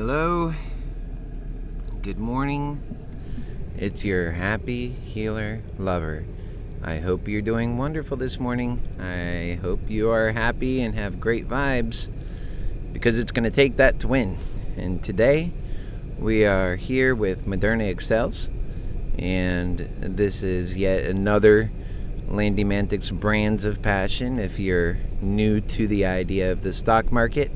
Hello, good morning. It's your Happy Healer Lover. I hope you're doing wonderful this morning. I hope you are happy and have great vibes, because it's going to take that to win. And today we are here with Moderna Excels, and this is yet another Landy Mantic's Brands of Passion. If you're new to the idea of the stock market,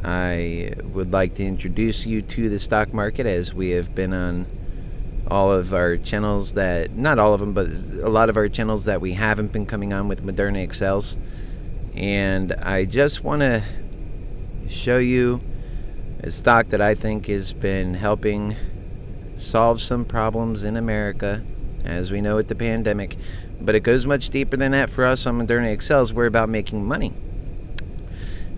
I would like to introduce you to the stock market, as we have been on all of our channels that, not all of them, but a lot of our channels that we haven't been coming on with Moderna Excels. And I just want to show you a stock that I think has been helping solve some problems in America, as we know with the pandemic. But it goes much deeper than that. For us on Moderna Excels, we're about making money.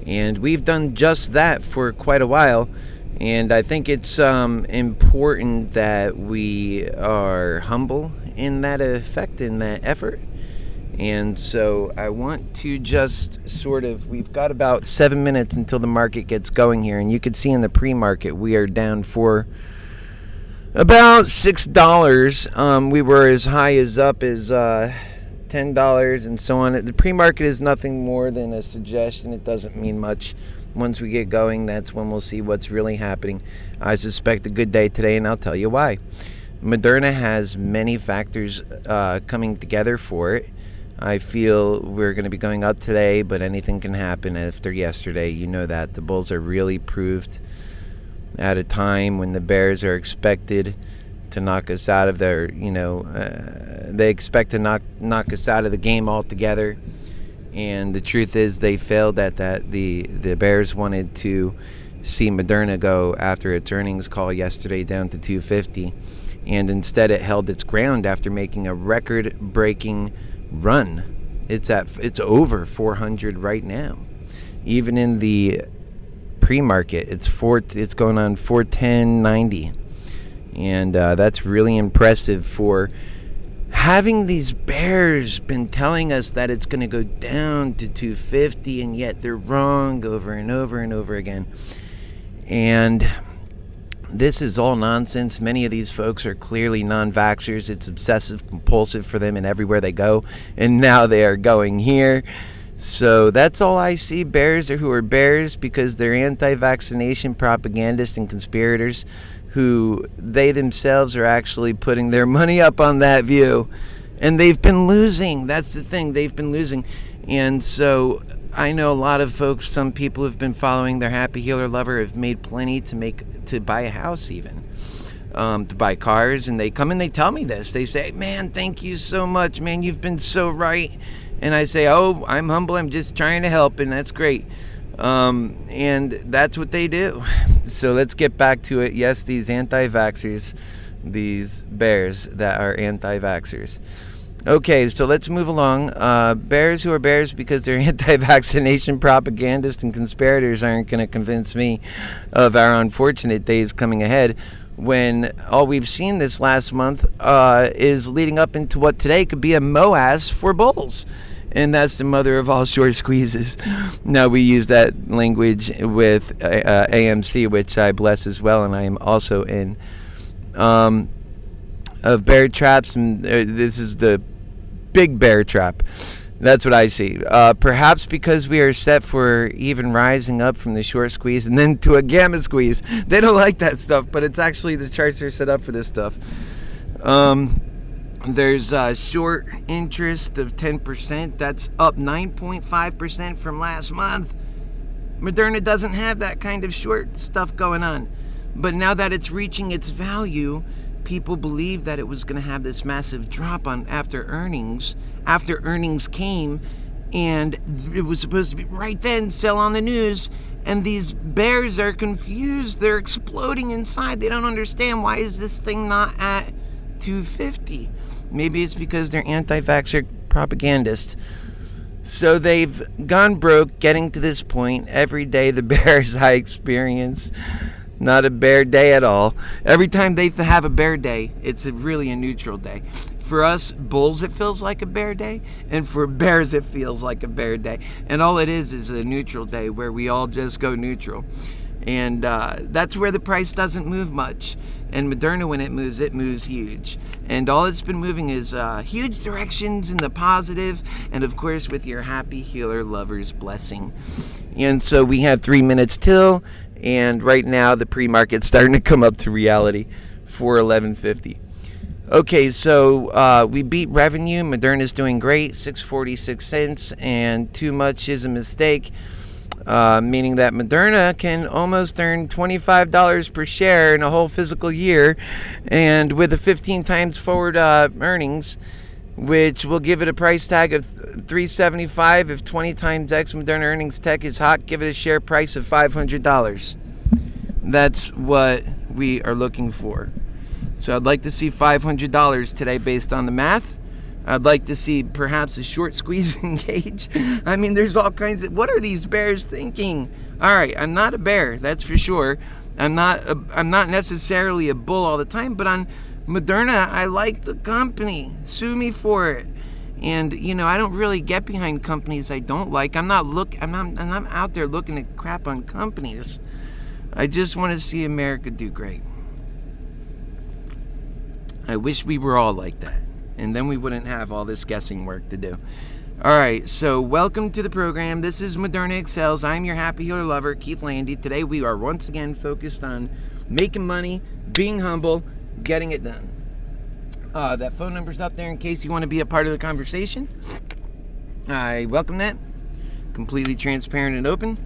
And we've done just that for quite a while. And I think it's important that we are humble in that effect, in that effort. And so I want to just we've got about 7 minutes until the market gets going here. And you can see in the pre-market, we are down for about $6. We were as high as up as $10 and so on. The pre-market is nothing more than a suggestion. It doesn't mean much. Once we get going, that's when we'll see what's really happening. I suspect a good day today, and I'll tell you why. Moderna has many factors coming together for it. I feel we're going to be going up today, but anything can happen after yesterday. You know that. The bulls are really proved at a time when the bears are expected to knock us out of their, they expect to knock us out of the game altogether. And the truth is, they failed at that. The bears wanted to see Moderna go after its earnings call yesterday down to 250, and instead it held its ground after making a record-breaking run. It's over 400 right now. Even in the pre-market, it's going on 410.90. And that's really impressive for having these bears been telling us that it's going to go down to 250, and yet they're wrong over and over and over again. And this is all nonsense. Many of these folks are clearly non-vaxxers. It's obsessive compulsive for them, and everywhere they go. And now they are going here. So that's all I see. Bears who are bears because they're anti-vaccination propagandists and conspirators, who they themselves are actually putting their money up on that view. And they've been losing. That's the thing. They've been losing. And so I know a lot of folks, some people who've been following their Happy Healer Lover have made plenty to buy a house even. To buy cars. And they come and they tell me this. They say, man, thank you so much. Man, you've been so right. And I say, oh, I'm humble. I'm just trying to help. And that's great. And that's what they do. So let's get back to it. Yes, these anti-vaxxers, these bears that are anti-vaxxers. Okay, so let's move along. Bears who are bears because they're anti-vaccination propagandists and conspirators aren't going to convince me of our unfortunate days coming ahead, when all we've seen this last month is leading up into what today could be a MOASS for bulls. And that's the mother of all short squeezes. Now, we use that language with AMC, which I bless as well, and I am also in, of bear traps, and this is the big bear trap. That's what I see. Perhaps because we are set for even rising up from the short squeeze and then to a gamma squeeze. They don't like that stuff, but it's actually, the charts are set up for this stuff. There's a short interest of 10%. That's up 9.5% from last month. Moderna doesn't have that kind of short stuff going on. But now that it's reaching its value, people believe that it was going to have this massive drop on after earnings. After earnings came, and it was supposed to be right then, sell on the news. And these bears are confused. They're exploding inside. They don't understand, why is this thing not at 250? Maybe it's because they're anti-vaxxer propagandists. So they've gone broke getting to this point. Every day the bears I experience, not a bear day at all. Every time they have a bear day, it's really a neutral day. For us bulls, it feels like a bear day, and for bears, it feels like a bear day. And all it is a neutral day where we all just go neutral. And that's where the price doesn't move much. And Moderna, when it moves huge. And all it's been moving is huge directions in the positive, and of course with your Happy Healer Lover's blessing. And so we have 3 minutes till, and right now the pre-market's starting to come up to reality for 11.50. Okay, so we beat revenue. Moderna's doing great, 6.46 cents, and too much is a mistake, meaning that Moderna can almost earn $25 per share in a whole fiscal year, and with a 15 times forward earnings, which will give it a price tag of $375. If 20 times X Moderna earnings tech is hot, give it a share price of $500. That's what we are looking for. So I'd like to see $500 today based on the math. I'd like to see perhaps a short squeeze engage. I mean, there's all kinds of... What are these bears thinking? All right, I'm not a bear, that's for sure. I'm not necessarily a bull all the time, but on Moderna, I like the company. Sue me for it. And, I don't really get behind companies I don't like. I'm not out there looking at crap on companies. I just want to see America do great. I wish we were all like that, and then we wouldn't have all this guessing work to do. All right, so welcome to the program. This is Moderna Excels. I'm your Happy Healer Lover, Keith Landy. Today we are once again focused on making money, being humble, getting it done. That phone number's up there in case you want to be a part of the conversation. I welcome that. Completely transparent and open.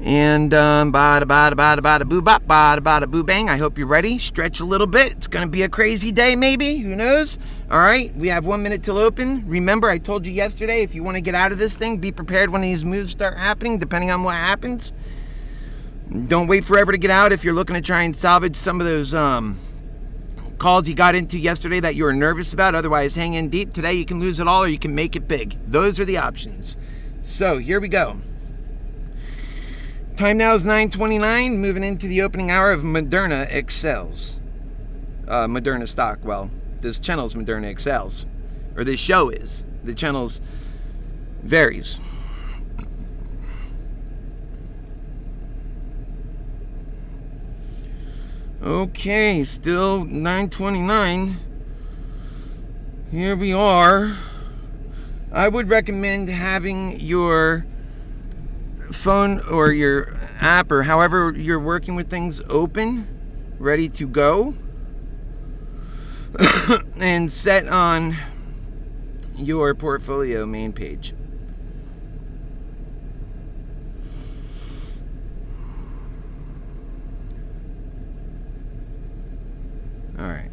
And bada bada bada bada boo bop bada bada boo bang. I hope you're ready. Stretch a little bit. It's gonna be a crazy day, maybe. Who knows? All right, we have 1 minute till open. Remember, I told you yesterday, if you want to get out of this thing, be prepared when these moves start happening, depending on what happens. Don't wait forever to get out if you're looking to try and salvage some of those calls you got into yesterday that you were nervous about. Otherwise, hang in deep. Today, you can lose it all or you can make it big. Those are the options. So here we go. Time now is 9:29, moving into the opening hour of Moderna Excels. Moderna stock, well, this channel's Moderna Excels. Or this show is. The channel's varies. Okay, still 9:29. Here we are. I would recommend having your phone or your app or however you're working with things open, ready to go, and set on your portfolio main page. All right.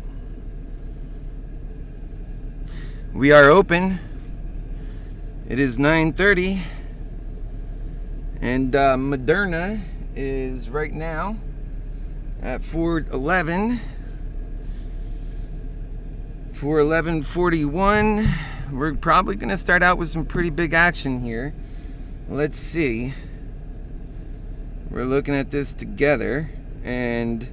We are open. It is 9:30. And Moderna is right now at 411. 411.41. We're probably going to start out with some pretty big action here. Let's see. We're looking at this together, and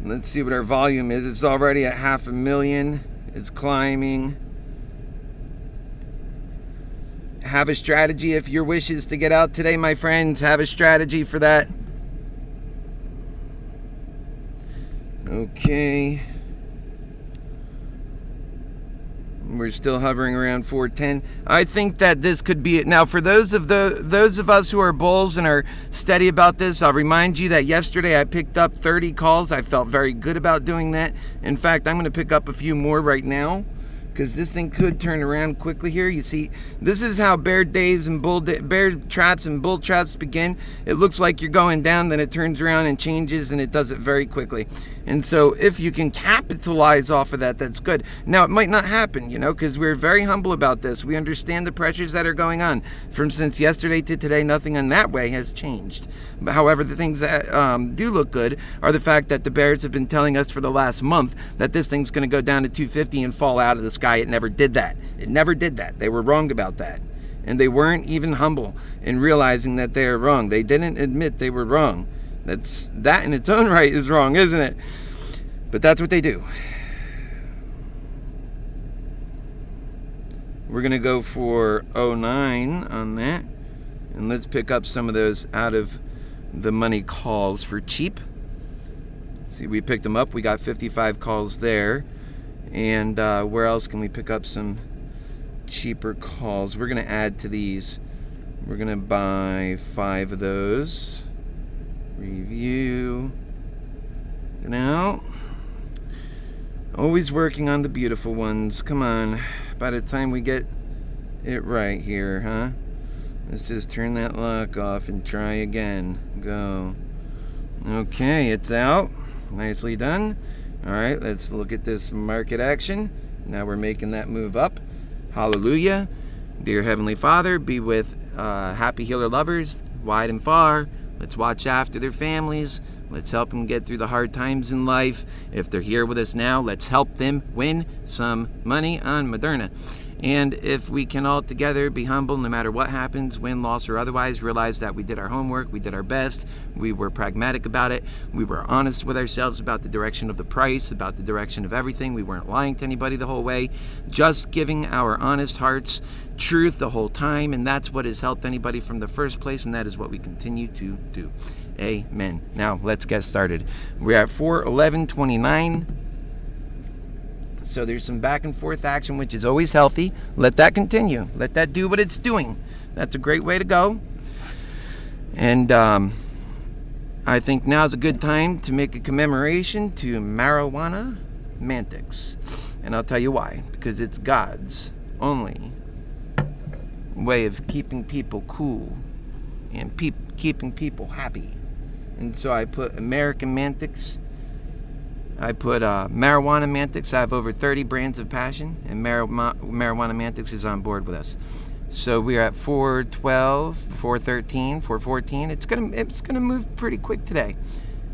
let's see what our volume is. It's already at 500,000. It's climbing. Have a strategy if your wish is to get out today, my friends. Have a strategy for that. Okay. We're still hovering around 410. I think that this could be it. Now, for those of us who are bulls and are steady about this, I'll remind you that yesterday I picked up 30 calls. I felt very good about doing that. In fact, I'm going to pick up a few more right now, because this thing could turn around quickly here. You see, this is how bear days and bear traps and bull traps begin. It looks like you're going down, then it turns around and changes, and it does it very quickly. And so if you can capitalize off of that, that's good. Now, it might not happen, because we're very humble about this. We understand the pressures that are going on. From since yesterday to today, nothing in that way has changed. But however, the things that do look good are the fact that the bears have been telling us for the last month that this thing's going to go down to 250 and fall out of the sky. It never did that. It never did that. They were wrong about that. And they weren't even humble in realizing that they are wrong. They didn't admit they were wrong. That in its own right is wrong, isn't it? But that's what they do. We're going to go for 09 on that. And let's pick up some of those out of the money calls for cheap. See, we picked them up. We got 55 calls there. And where else can we pick up some cheaper calls? We're going to add to these. We're going to buy 5 of those. Review. Now, always working on the beautiful ones. Come on. By the time we get it right here, huh? Let's just turn that lock off and try again. Go. Okay, it's out. Nicely done. All right, let's look at this market action. Now we're making that move up. Hallelujah. Dear Heavenly Father, be with Happy Healer Lovers wide and far. Let's watch after their families. Let's help them get through the hard times in life. If they're here with us now, let's help them win some money on Moderna. And if we can all together be humble no matter what happens, win, loss, or otherwise, realize that we did our homework, we did our best, we were pragmatic about it, we were honest with ourselves about the direction of the price, about the direction of everything, we weren't lying to anybody the whole way, just giving our honest hearts truth the whole time, and that's what has helped anybody from the first place, and that is what we continue to do. Amen. Now, let's get started. We're at 4:11:29. So there's some back and forth action, which is always healthy. Let that continue. Let that do what it's doing. That's a great way to go. And I think now's a good time to make a commemoration to marijuana mantics. And I'll tell you why. Because it's God's only way of keeping people cool and keeping people happy. And so I put American mantics. I put marijuana mantics. I have over 30 brands of passion, and marijuana mantics is on board with us. So we are at 4:12, 4:13, 4:14. It's gonna move pretty quick today,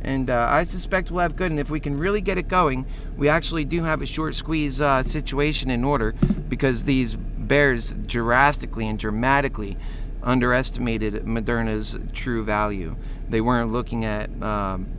and I suspect we'll have good. And if we can really get it going, we actually do have a short squeeze situation in order, because these bears drastically and dramatically underestimated Moderna's true value. They weren't looking at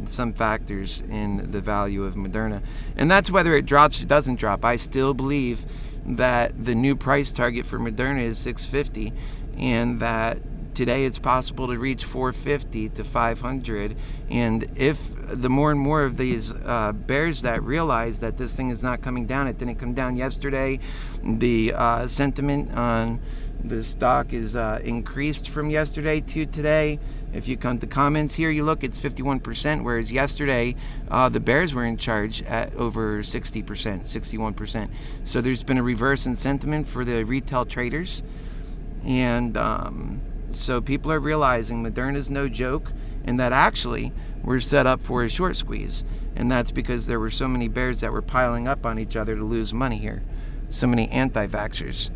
some factors in the value of Moderna. And that's whether it drops or doesn't drop. I still believe that the new price target for Moderna is $650, and that today it's possible to reach $450 to $500. And if the more and more of these bears that realize that this thing is not coming down, it didn't come down yesterday, the sentiment on the stock is increased from yesterday to today. If you come to comments here, you look, it's 51%, whereas yesterday the bears were in charge at over 60%, 61%. So there's been a reverse in sentiment for the retail traders. And so people are realizing Moderna's no joke, and that actually we're set up for a short squeeze. And that's because there were so many bears that were piling up on each other to lose money here. So many anti-vaxxers.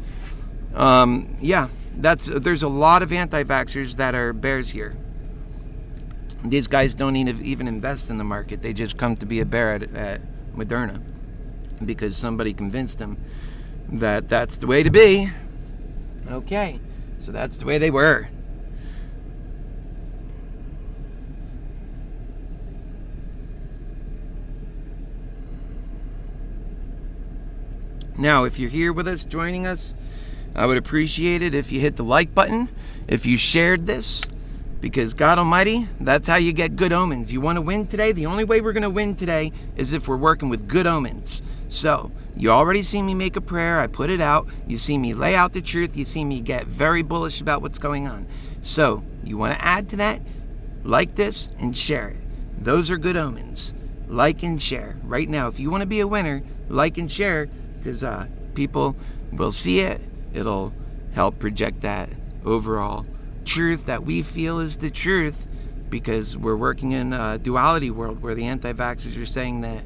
There's a lot of anti-vaxxers that are bears here. These guys don't even invest in the market. They just come to be a bear at Moderna because somebody convinced them that that's the way to be. Okay, so that's the way they were. Now, if you're here with us, joining us, I would appreciate it if you hit the like button, if you shared this, because God Almighty, that's how you get good omens. You want to win today? The only way we're going to win today is if we're working with good omens. So, you already see me make a prayer. I put it out. You see me lay out the truth. You see me get very bullish about what's going on. So, you want to add to that? Like this and share it. Those are good omens. Like and share. Right now, if you want to be a winner, like and share, because people will see it. It'll help project that overall truth that we feel is the truth, because we're working in a duality world where the anti-vaxxers are saying that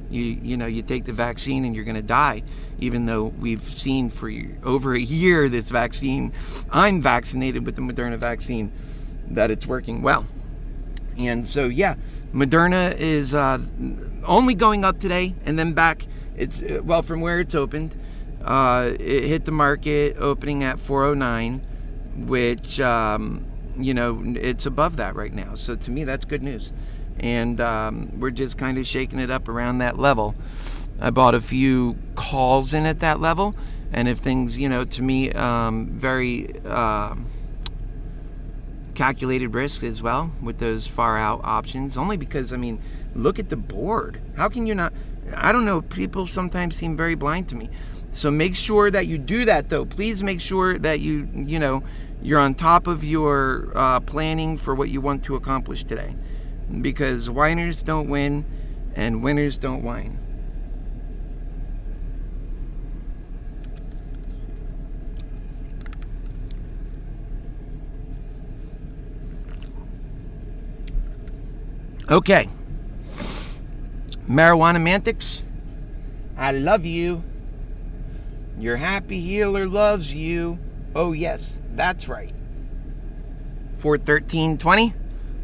you take the vaccine and you're going to die, even though we've seen for over a year this vaccine, I'm vaccinated with the Moderna vaccine, that it's working well. And so, Moderna is only going up today and then back. It's from where it's opened. It hit the market opening at 409, which, it's above that right now. So to me, that's good news. And we're just kind of shaking it up around that level. I bought a few calls in at that level. And if things, to me, very calculated risk as well with those far out options, only because, I mean, look at the board. How can you not? I don't know, people sometimes seem very blind to me. So make sure that you do that, though. Please make sure that you're on top of your planning for what you want to accomplish today, because whiners don't win and winners don't whine. Okay. Marijuana Mantics, I love you. Your happy healer loves you. Oh, yes, that's right. 41320.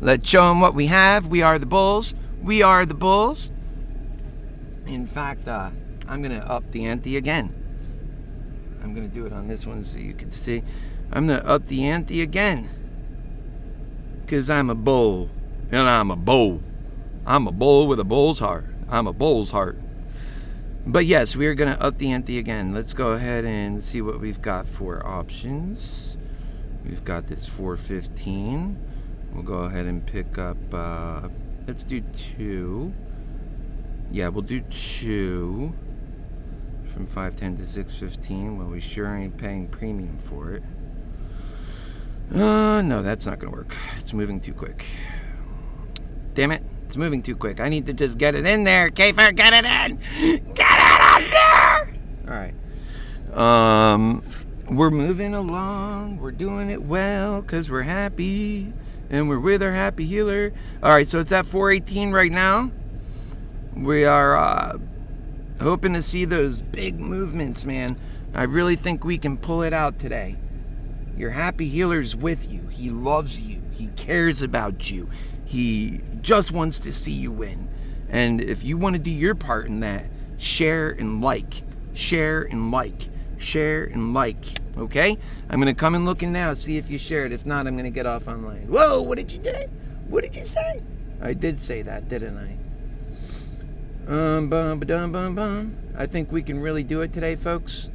Let's show them what we have. We are the Bulls. We are the Bulls. In fact, I'm going to up the ante again. I'm going to do it on this one so you can see. I'm going to up the ante again. Because I'm a bull. And I'm a bull. I'm a bull with a bull's heart. I'm a bull's heart. But yes, we are going to up the ante again. Let's go ahead and see what we've got for options. We've got this 415. We'll go ahead and pick up, let's do 2. Yeah, we'll do 2 from 510 to 615. Well, we sure ain't paying premium for it. No, that's not going to work. It's moving too quick. Damn it. It's moving too quick. I need to just get it in there. Kiefer, get it in. Get it in there. All right. We're moving along. We're doing it well because we're happy. And we're with our happy healer. All right, so it's at 418 right now. We are hoping to see those big movements, man. I really think we can pull it out today. Your happy healer's with you. He loves you. He cares about you. He just wants to see you win. And if you want to do your part in that, share and like. Share and like. Share and like. Okay? I'm going to come and look in now, see if you shared. If not, I'm going to get off online. Whoa, what did you do? What did you say? I did say that, didn't I? I think we can really do it today, folks.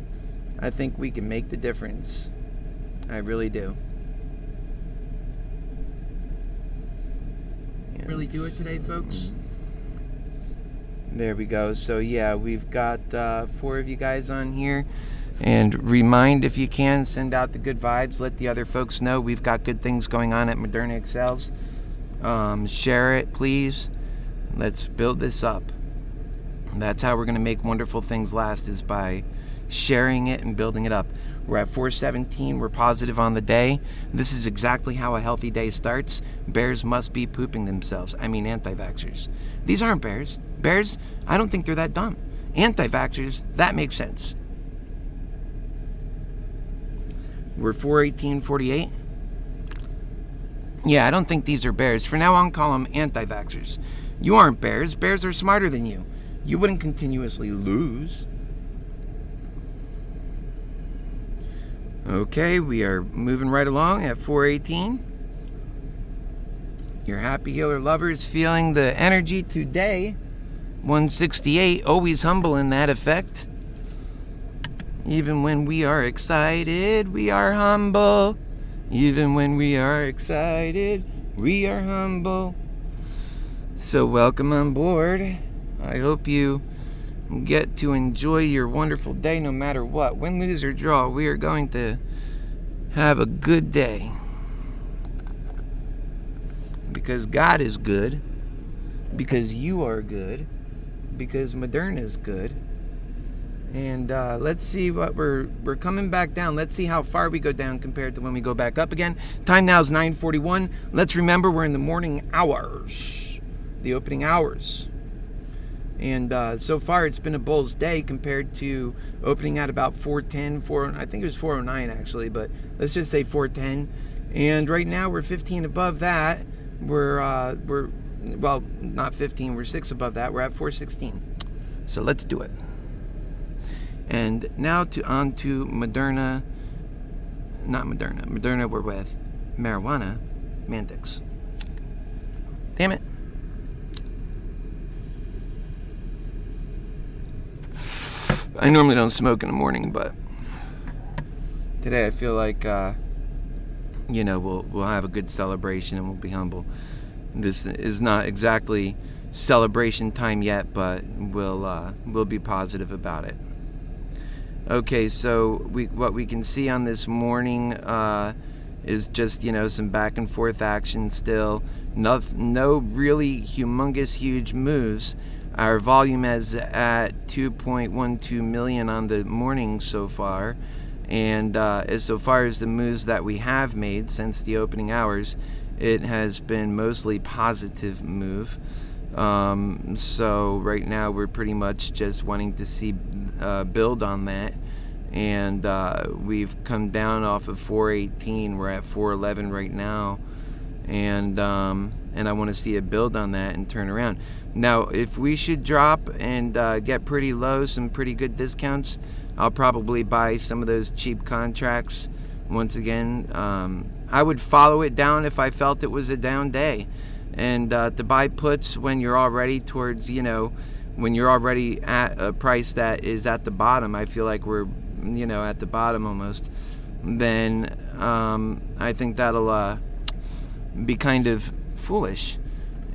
I think we can make the difference. I really do. Yes. Really do it today, folks. There we go. So yeah, we've got 4 of you guys on here. And remind, if you can, send out the good vibes. Let the other folks know we've got good things going on at Moderna Excels. Share it, please. Let's build this up. That's how we're going to make wonderful things last, is by sharing it and building it up. We're at 417. We're positive on the day. This is exactly how a healthy day starts. Bears must be pooping themselves. I mean, anti-vaxxers. These aren't bears. Bears, I don't think they're that dumb. Anti-vaxxers, that makes sense. We're 418.48. Yeah, I don't think these are bears. For now on, call them anti-vaxxers. You aren't bears. Bears are smarter than you. You wouldn't continuously lose. Okay, we are moving right along at 418. Your happy healer lover is feeling the energy today. 168, always humble in that effect. Even when we are excited, we are humble. Even when we are excited, we are humble. So welcome on board. I hope you get to enjoy your wonderful day no matter what. Win, lose, or draw, we are going to have a good day. Because God is good. Because you are good. Because Moderna is good. And let's see what we're coming back down. Let's see how far we go down compared to when we go back up again. Time now is 9:41. Let's remember we're in the morning hours. The opening hours. And so far it's been a bull's day compared to opening at about 410, I think it was 409 actually, but let's just say 410. And right now we're 15 above that. We're well, not 15, we're 6 above that. We're at 416. So let's do it. And now on to Moderna. Not Moderna. Moderna we're with. Marijuana Mantics. Damn it. I normally don't smoke in the morning, but today I feel like we'll have a good celebration and we'll be humble. This is not exactly celebration time yet, but we'll be positive about it. Okay, so what we can see on this morning is just some back and forth action still. No really humongous huge moves. Our volume is at 2.12 million on the morning so far, and as so far as the moves that we have made since the opening hours, it has been mostly positive move. So right now we're pretty much just wanting to see build on that, and we've come down off of 418. We're at 411 right now, and I want to see a build on that and turn around. Now, if we should drop and get pretty low, some pretty good discounts, I'll probably buy some of those cheap contracts once again. I would follow it down if I felt it was a down day, and to buy puts when you're already towards, when you're already at a price that is at the bottom. I feel like we're, at the bottom almost. Then I think that'll be kind of foolish,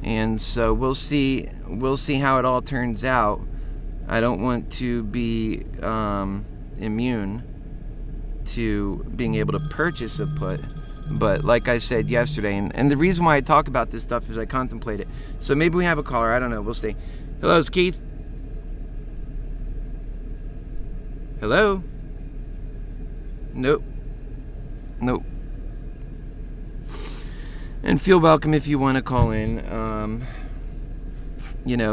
and so we'll see how it all turns out. I don't want to be immune to being able to purchase a put, but like I said yesterday, and the reason why I talk about this stuff is I contemplate it. So maybe we have a caller, I don't know, we'll see. Hello, it's Keith. Hello? Nope. And feel welcome if you want to call in.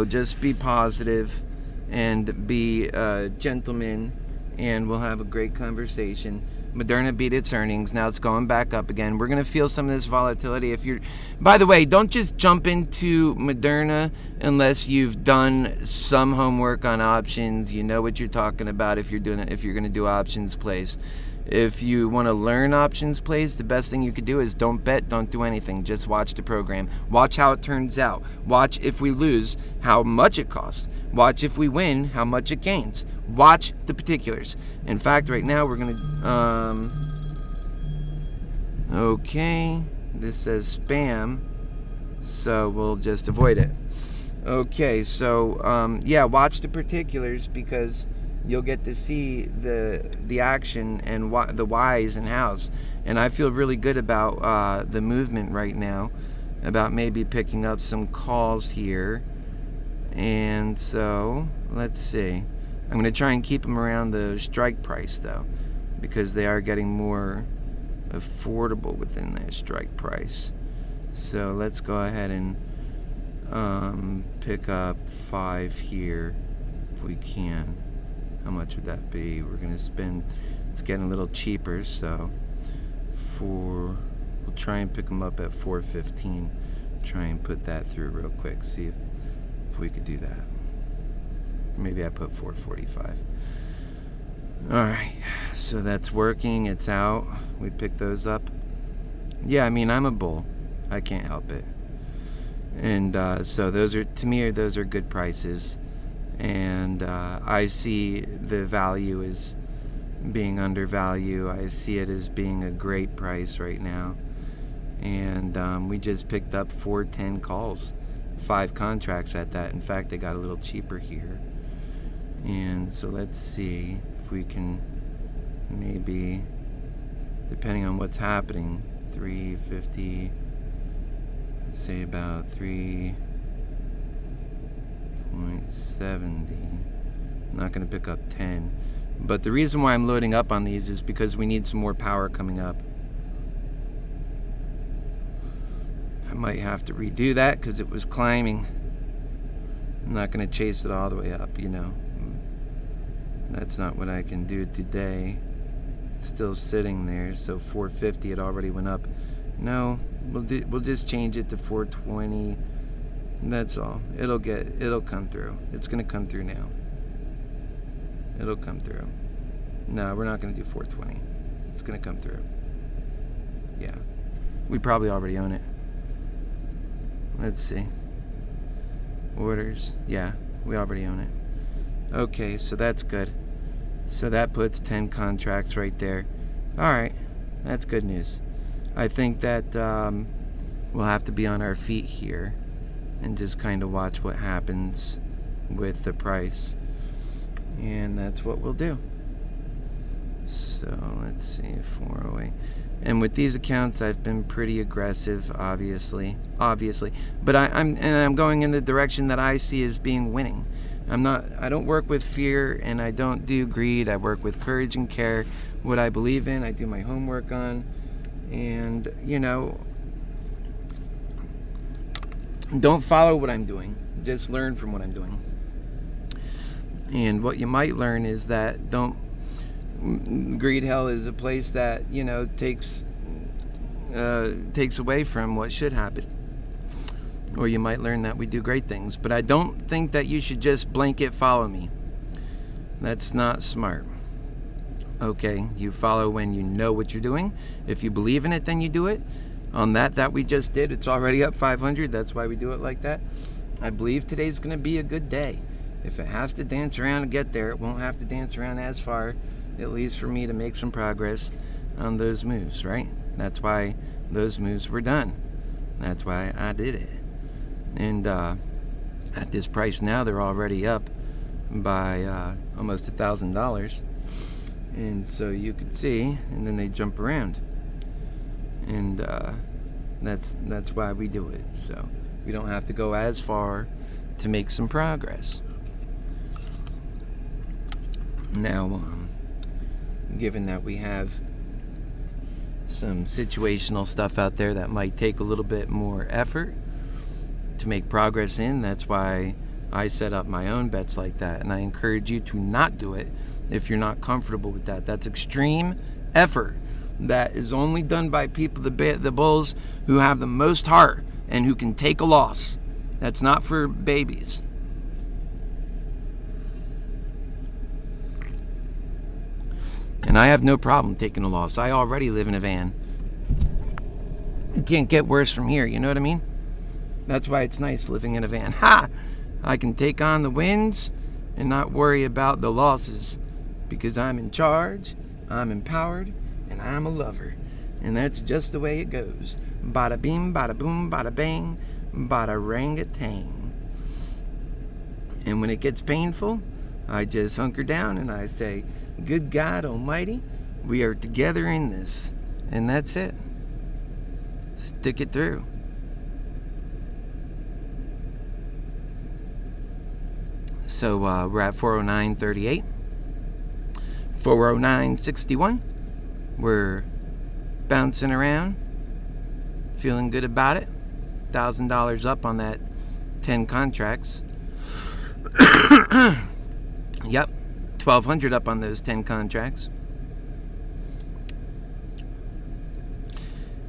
Just be positive and be a gentleman, and we'll have a great conversation. Moderna beat its earnings. Now it's going back up again. We're going to feel some of this volatility. By the way, don't just jump into Moderna unless you've done some homework on options. You know what you're talking about if you're going to do options plays. If you want to learn options plays, the best thing you could do is don't bet, don't do anything. Just watch the program. Watch how it turns out. Watch if we lose, how much it costs. Watch if we win, how much it gains. Watch the particulars. In fact, right now we're going to... Okay, this says spam, so we'll just avoid it. Okay, so watch the particulars, because you'll get to see the action and the whys and hows. And I feel really good about the movement right now, about maybe picking up some calls here. And so, let's see. I'm going to try and keep them around the strike price, though, because they are getting more affordable within that strike price. So let's go ahead and pick up 5 here if we can. How much would that be? We're going to spend, it's getting a little cheaper, so we'll try and pick them up at 415. Try and put that through real quick, see if we could do that. Maybe I put 445. Alright, so that's working, it's out. We picked those up. Yeah, I mean, I'm a bull. I can't help it. And so those are, to me, those are good prices. And I see the value as being undervalued. I see it as being a great price right now. And we just picked up 410 calls, 5 contracts at that. In fact, they got a little cheaper here. And so let's see if we can maybe, depending on what's happening, 350, let's say about 3.70. I'm not going to pick up 10. But the reason why I'm loading up on these is because we need some more power coming up. I might have to redo that because it was climbing. I'm not going to chase it all the way up, you know. That's not what I can do today. It's still sitting there, so 450, it already went up. No, we'll just change it to 420. That's all. It'll come through. It's going to come through now. It'll come through. No, we're not going to do 420. It's going to come through. Yeah. We probably already own it. Let's see. Orders. Yeah, we already own it. Okay, so that's good. So that puts 10 contracts right there. Alright, that's good news. I think that we'll have to be on our feet here and just kind of watch what happens with the price. And that's what we'll do. So let's see, 408. And with these accounts, I've been pretty aggressive, obviously. But I'm going in the direction that I see as being winning. I don't work with fear, and I don't do greed. I work with courage and care. What I believe in, I do my homework on. And, don't follow what I'm doing. Just learn from what I'm doing. And what you might learn is that greed hell is a place that, takes away from what should happen. Or you might learn that we do great things. But I don't think that you should just blanket follow me. That's not smart. Okay, you follow when you know what you're doing. If you believe in it, then you do it. On that we just did, it's already up 500. That's why we do it like that. I believe today's going to be a good day. If it has to dance around to get there, it won't have to dance around as far, at least for me to make some progress on those moves, right? That's why those moves were done. That's why I did it. And at this price now, they're already up by almost $1,000. And so you can see, and then they jump around. And that's why we do it. So we don't have to go as far to make some progress. Now, given that we have some situational stuff out there that might take a little bit more effort to make progress in, that's why I set up my own bets like that. And I encourage you to not do it if you're not comfortable with that. That's extreme effort. That is only done by people, the bulls, who have the most heart and who can take a loss. That's not for babies. And I have no problem taking a loss. I already live in a van. It can't get worse from here, you know what I mean? That's why it's nice living in a van. Ha! I can take on the wins and not worry about the losses because I'm in charge, I'm empowered, and I'm a lover. And that's just the way it goes. Bada bing, bada boom, bada bang, bada rang-a-tang. And when it gets painful, I just hunker down and I say, good God Almighty, we are together in this. And that's it. Stick it through. So we're at 409.38. 409.61. We're bouncing around, feeling good about it. $1,000 up on that 10 contracts. Yep, 1,200 up on those 10 contracts.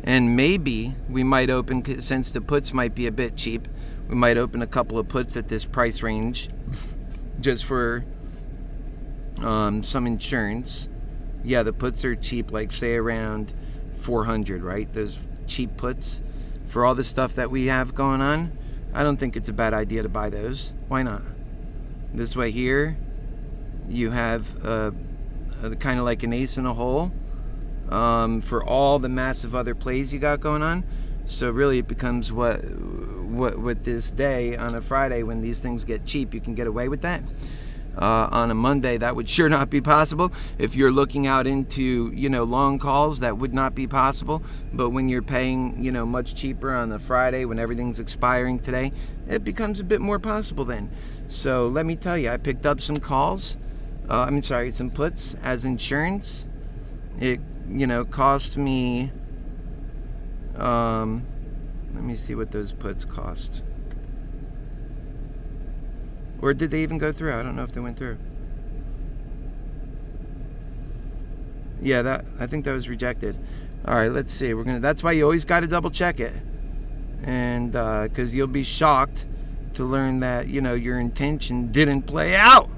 And maybe we might open, since the puts might be a bit cheap, we might open a couple of puts at this price range just for some insurance. Yeah, the puts are cheap, like say around 400, right? Those cheap puts for all the stuff that we have going on. I don't think it's a bad idea to buy those. Why not? This way here, you have kind of like an ace in a hole for all the massive other plays you got going on. So really it becomes what with this day on a Friday when these things get cheap, you can get away with that. On a Monday, that would sure not be possible. If you're looking out into, long calls, that would not be possible. But when you're paying, much cheaper on the Friday when everything's expiring today, it becomes a bit more possible then. So let me tell you, I picked up some calls. Some puts as insurance. It, cost me, let me see what those puts cost. Or did they even go through? I don't know if they went through. Yeah, I think that was rejected. All right, let's see. That's why you always got to double check it. And because you'll be shocked to learn that, your intention didn't play out.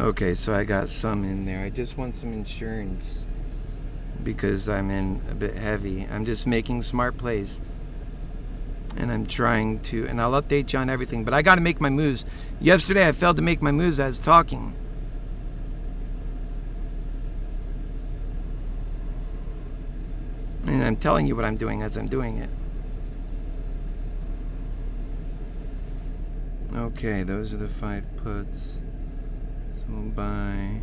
Okay, so I got some in there. I just want some insurance because I'm in a bit heavy. I'm just making smart plays. And I'm trying to, and I'll update you on everything, but I got to make my moves. Yesterday I failed to make my moves as talking. And I'm telling you what I'm doing as I'm doing it. Okay, those are the 5 puts. So we'll buy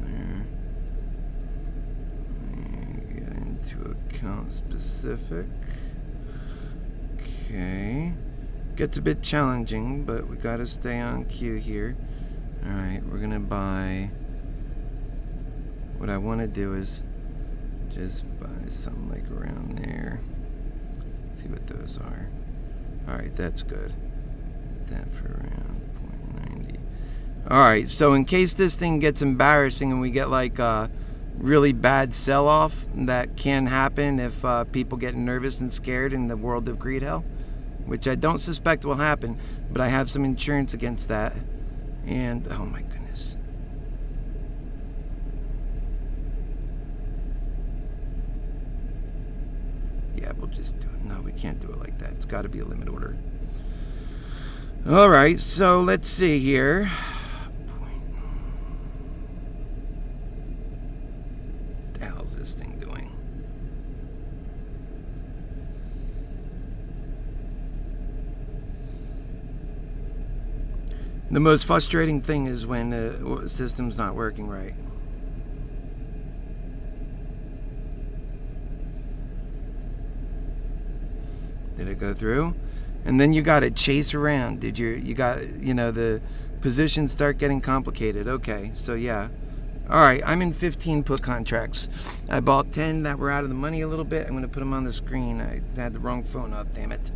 there. Get into account specific. Okay. Gets a bit challenging, but we gotta stay on cue here. Alright, we're gonna buy. What I want to do is just buy something like around there. See what those are. Alright, that's good. That for around 0.90. Alright, so in case this thing gets embarrassing and we get like a really bad sell-off, that can happen if people get nervous and scared in the world of greed hell, which I don't suspect will happen, but I have some insurance against that. And oh my goodness. Yeah, we'll just do it. No, we can't do it like that. It's got to be a limit order. All right, so let's see here. What the hell is this thing doing? The most frustrating thing is when the system's not working right. Did it go through? And then you got to chase around. The positions start getting complicated. Okay, so yeah. All right, I'm in 15 put contracts. I bought 10 that were out of the money a little bit. I'm going to put them on the screen. I had the wrong phone up, damn it.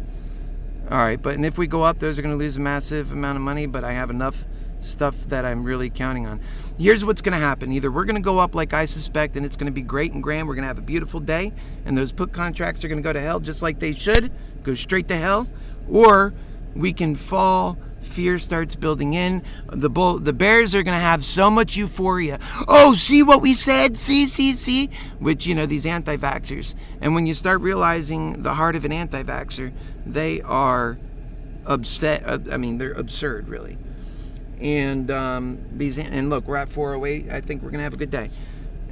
All right, and if we go up, those are going to lose a massive amount of money, but I have enough stuff that I'm really counting on. Here's what's going to happen. Either we're going to go up like I suspect, and it's going to be great and grand. We're going to have a beautiful day, and those put contracts are going to go to hell just like they should, go straight to hell, or we can fall. Fear starts building in. The bears are going to have so much euphoria. Oh, see what we said? See? Which, these anti-vaxxers. And when you start realizing the heart of an anti-vaxxer, they are upset. They're absurd, really. And look, we're at 408. I think we're going to have a good day.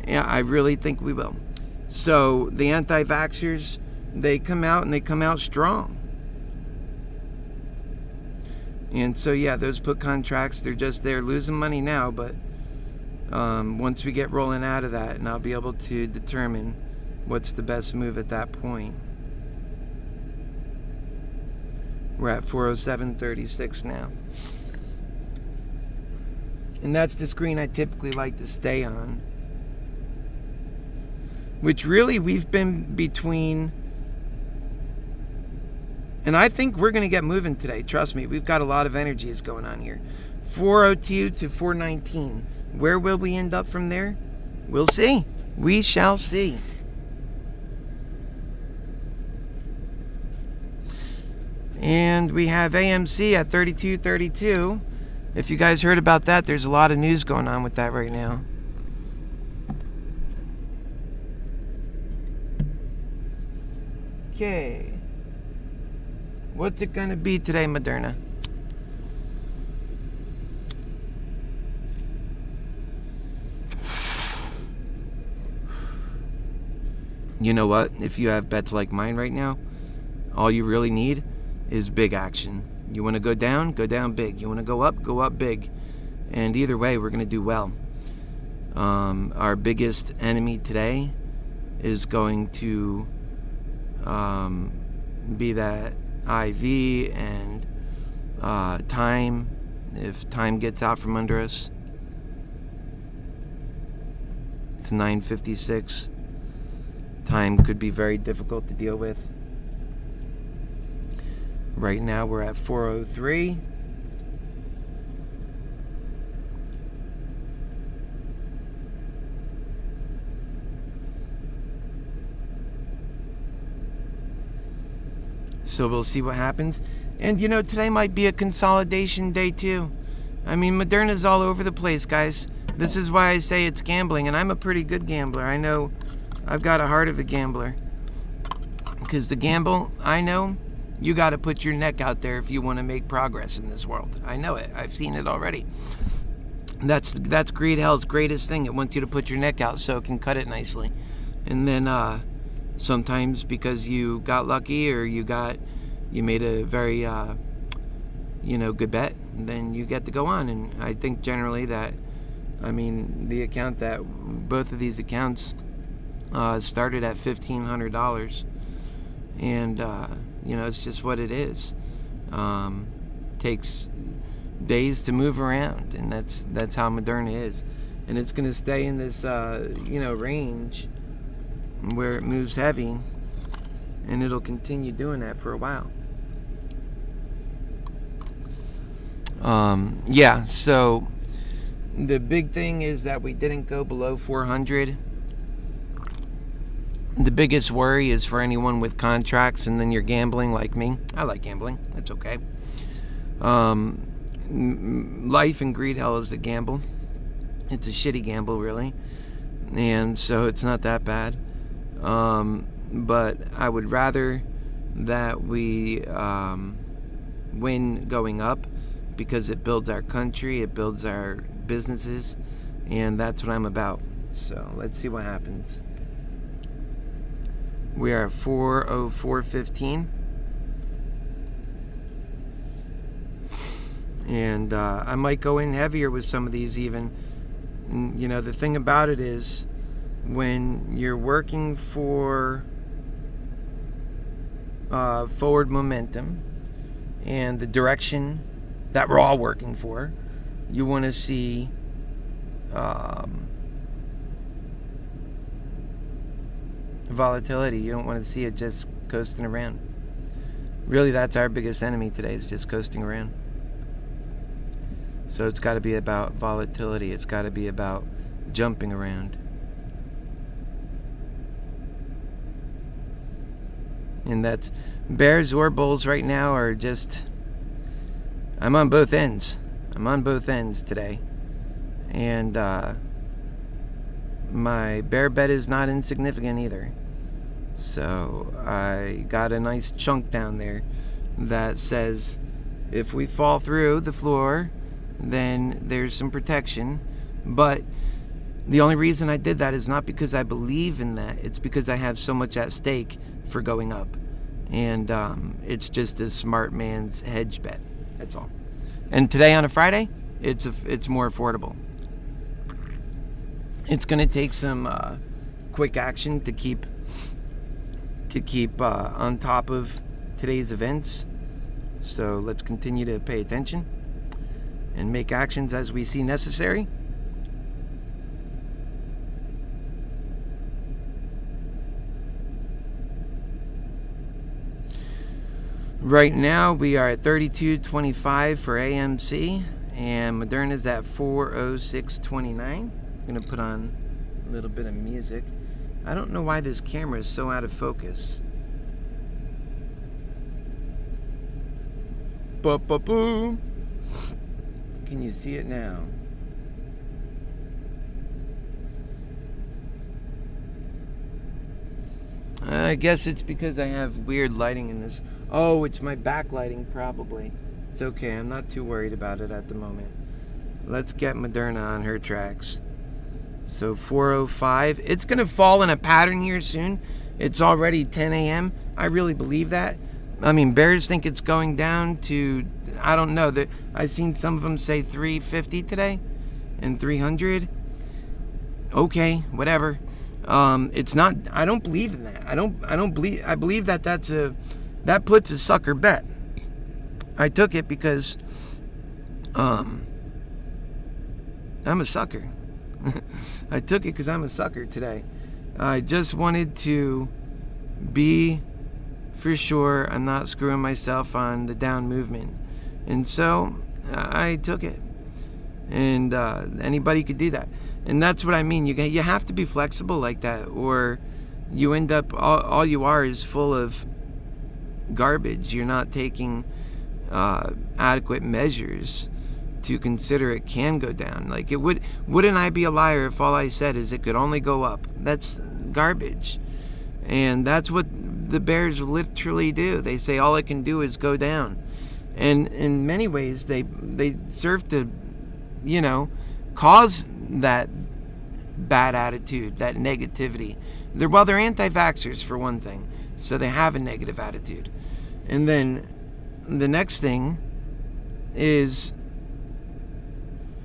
Yeah, I really think we will. So the anti-vaxxers, they come out, and they come out strong. And so, yeah, those put contracts, they're losing money now, but once we get rolling out of that, and I'll be able to determine what's the best move at that point. We're at 407.36 now. And that's the screen I typically like to stay on. Which really, we've been between... And I think we're going to get moving today. Trust me, we've got a lot of energies going on here. 402 to 419. Where will we end up from there? We'll see. We shall see. And we have AMC at 32.32. If you guys heard about that, there's a lot of news going on with that right now. Okay. What's it going to be today, Moderna? You know what? If you have bets like mine right now, all you really need is big action. You want to go down big. You want to go up big. And either way, we're going to do well. Our biggest enemy today is going to be that IV and time. If time gets out from under us, it's 9:56. Time could be very difficult to deal with. Right now we're at 403. So we'll see what happens. And today might be a consolidation day too. I mean, Moderna's all over the place, guys. This is why I say it's gambling, and I'm a pretty good gambler. I know I've got a heart of a gambler. Because to gamble, I know you got to put your neck out there if you want to make progress in this world. I know it. I've seen it already. That's greed hell's greatest thing. It wants you to put your neck out so it can cut it nicely. And then sometimes because you got lucky or you made a very good bet, then you get to go on. And I think generally that, the account that both of these accounts started at $1,500, and it's just what it is. Takes days to move around, and that's how Moderna is, and it's going to stay in this range where it moves heavy, and it'll continue doing that for a while. So the big thing is that we didn't go below 400. The biggest worry is for anyone with contracts and then you're gambling like me. I like gambling. It's okay. Life in greed hell is a gamble. It's a shitty gamble, really. And so it's not that bad. But I would rather that we win going up, because it builds our country, it builds our businesses, and that's what I'm about. So let's see what happens. We are at 404.15, and I might go in heavier with some of these even. The thing about it is, when you're working for forward momentum and the direction that we're all working for, you want to see volatility. You don't want to see it just coasting around. Really, that's our biggest enemy today, is just coasting around. So it's got to be about volatility. It's got to be about jumping around. And that's bears or bulls right now are just... I'm on both ends. I'm on both ends today. And my bear bet is not insignificant either. So I got a nice chunk down there that says if we fall through the floor, then there's some protection. But the only reason I did that is not because I believe in that. It's because I have so much at stake for going up. And it's just a smart man's hedge bet. That's all. And today on a Friday, it's more affordable. It's going to take some quick action to keep on top of today's events. So let's continue to pay attention and make actions as we see necessary. Right now we are at 32.25 for AMC, and Moderna's at 406.29. I'm going to put on a little bit of music. I don't know why this camera is so out of focus. Ba-ba-boo. Can you see it now? I guess it's because I have weird lighting in this. Oh, it's my backlighting probably. It's okay, I'm not too worried about it at the moment. Let's get Moderna on her tracks. So 4:05. It's going to fall in a pattern here soon. It's already 10 a.m. I really believe that. Bears think it's going down to, I don't know. I've seen some of them say 350 today and 300. Okay, whatever. It's not. I don't believe in that. I believe that that puts a sucker bet. I took it because I'm a sucker. I took it because I'm a sucker today. I just wanted to be for sure I'm not screwing myself on the down movement, and so I took it. And anybody could do that. And that's what I mean. You have to be flexible like that, or you end up, all you are is full of garbage. You're not taking adequate measures to consider it can go down. Like, wouldn't I be a liar if all I said is it could only go up? That's garbage. And that's what the bears literally do. They say all it can do is go down. And in many ways, they serve to, cause that bad attitude, that negativity. They're anti-vaxxers for one thing, so they have a negative attitude. And then the next thing is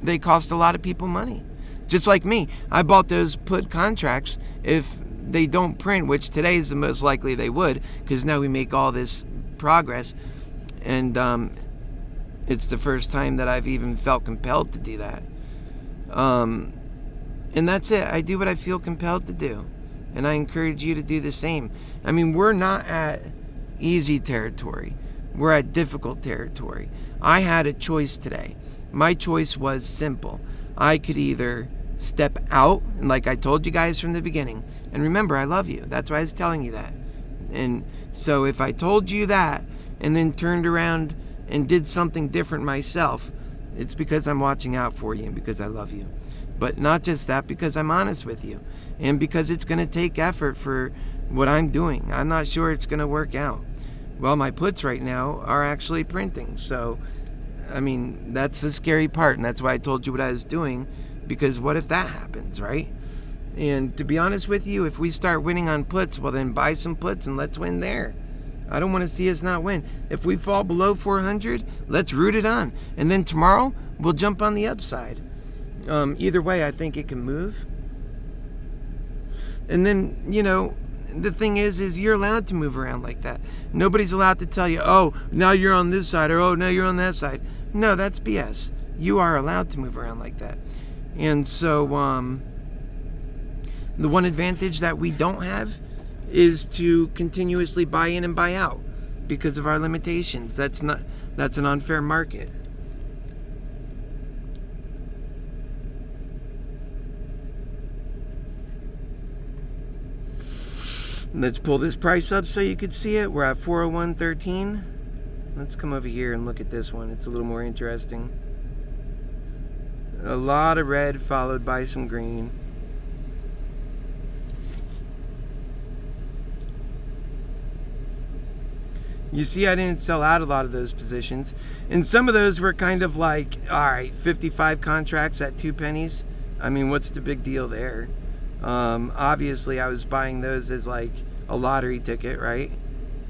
they cost a lot of people money. Just like me, I bought those put contracts. If they don't print, which today is the most likely they would, because now we make all this progress, and it's the first time that I've even felt compelled to do that. And that's it. I do what I feel compelled to do, and I encourage you to do the same. I mean, we're not at easy territory. We're at difficult territory. I had a choice today. My choice was simple. I could either step out, like I told you guys from the beginning, and remember, I love you. That's why I was telling you that. And so if I told you that and then turned around and did something different myself, it's because I'm watching out for you and because I love you. But not just that, because I'm honest with you, and because it's going to take effort for what I'm doing. I'm not sure it's going to work out. Well, my puts right now are actually printing. So, I mean, that's the scary part, and that's why I told you what I was doing, because what if that happens, right? And to be honest with you, if we start winning on puts, well, then buy some puts and let's win there. I don't want to see us not win. If we fall below 400, let's root it on. And then tomorrow, we'll jump on the upside. Either way, I think it can move. And then, the thing is you're allowed to move around like that. Nobody's allowed to tell you, oh, now you're on this side, or oh, now you're on that side. No, that's BS. You are allowed to move around like that. And so, the one advantage that we don't have is to continuously buy in and buy out because of our limitations. That's an unfair market. Let's pull this price up so you could see it. We're at 401.13. Let's come over here and look at this one. It's a little more interesting. A lot of red followed by some green. You see, I didn't sell out a lot of those positions. And some of those were kind of like, all right, 55 contracts at 2 pennies. I mean, what's the big deal there? Obviously, I was buying those as like a lottery ticket, right?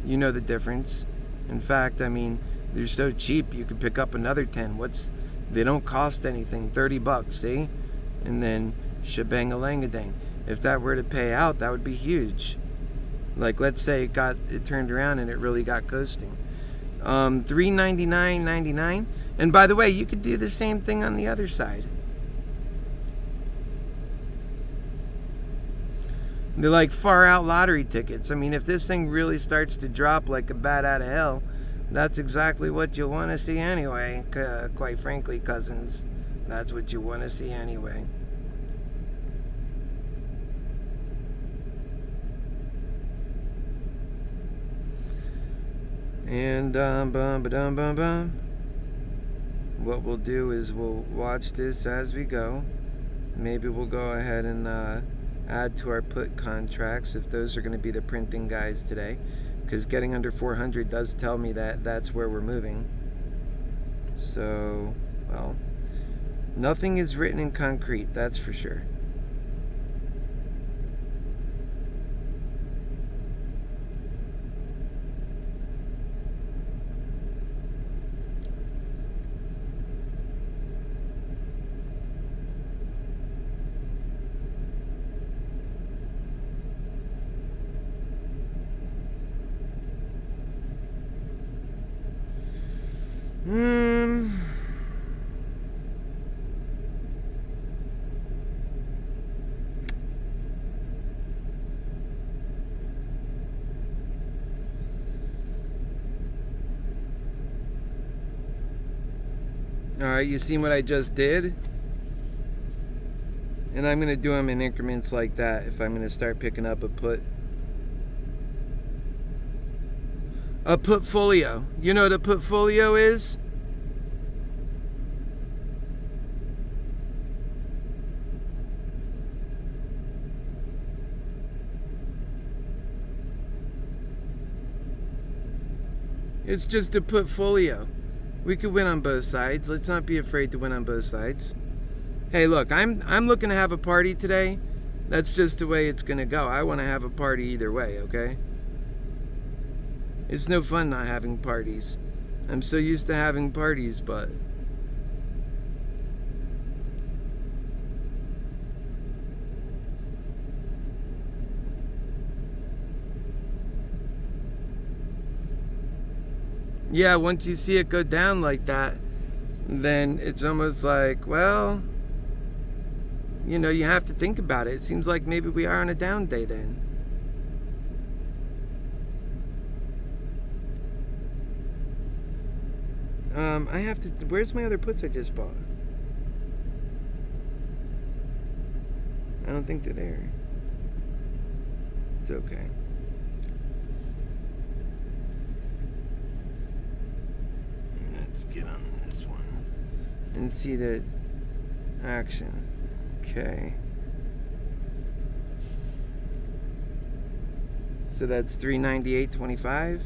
You know the difference. In fact, I mean, they're so cheap, you could pick up another 10. They don't cost anything, $30, see? And then shebang-a-lang-a-dang. If that were to pay out, that would be huge. Like, let's say it turned around and it really got ghosting. $399.99. And by the way, you could do the same thing on the other side. They're like far out lottery tickets. I mean, if this thing really starts to drop like a bat out of hell, that's exactly what you'll want to see anyway. Quite frankly, cousins, that's what you want to see anyway. And what we'll do is we'll watch this as we go. Maybe we'll go ahead and add to our put contracts if those are going to be the printing guys today, because getting under 400 does tell me that that's where we're moving. So, well, nothing is written in concrete, that's for sure. Alright, you seen what I just did? And I'm going to do them in increments like that if I'm going to start picking up a put. A portfolio. You know what a portfolio is? It's just a portfolio. We could win on both sides. Let's not be afraid to win on both sides. Hey, look, I'm looking to have a party today. That's just the way it's gonna go. I want to have a party either way, okay? It's no fun not having parties. I'm so used to having parties, but... yeah, once you see it go down like that, then it's almost like, well, you know, you have to think about it. It seems like maybe we are on a down day then. I have to... where's my other puts I just bought? I don't think they're there. It's okay. Let's get on this one and see the action. Okay. So that's 398.25.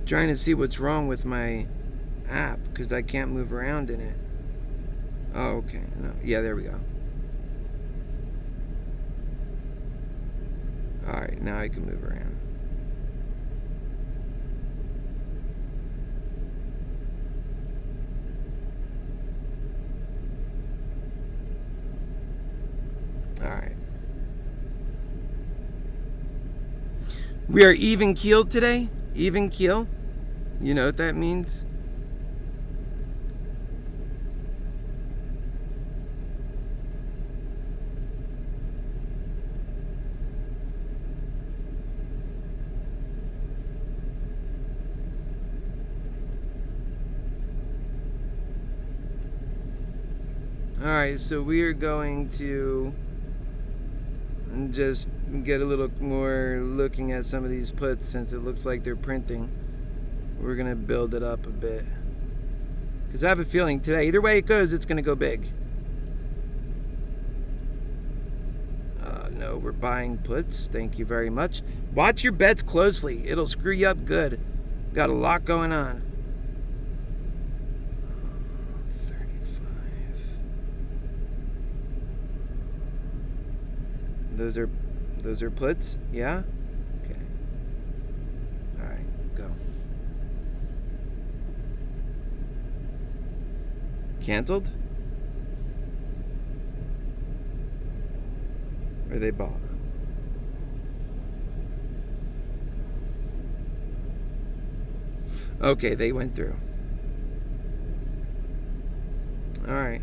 Trying to see what's wrong with my app because I can't move around in it. Oh, okay. No. Yeah, there we go. Alright, now I can move around. Alright. We are even keeled today. Even keel. You know what that means? Alright, so we are going to just get a little more looking at some of these puts since it looks like they're printing. We're going to build it up a bit. Because I have a feeling today, either way it goes, it's going to go big. No, we're buying puts. Thank you very much. Watch your bets closely. It'll screw you up good. Got a lot going on. 35. Those are puts? Yeah? Okay. Alright, go. Canceled? Or they bought? Okay, they went through. Alright.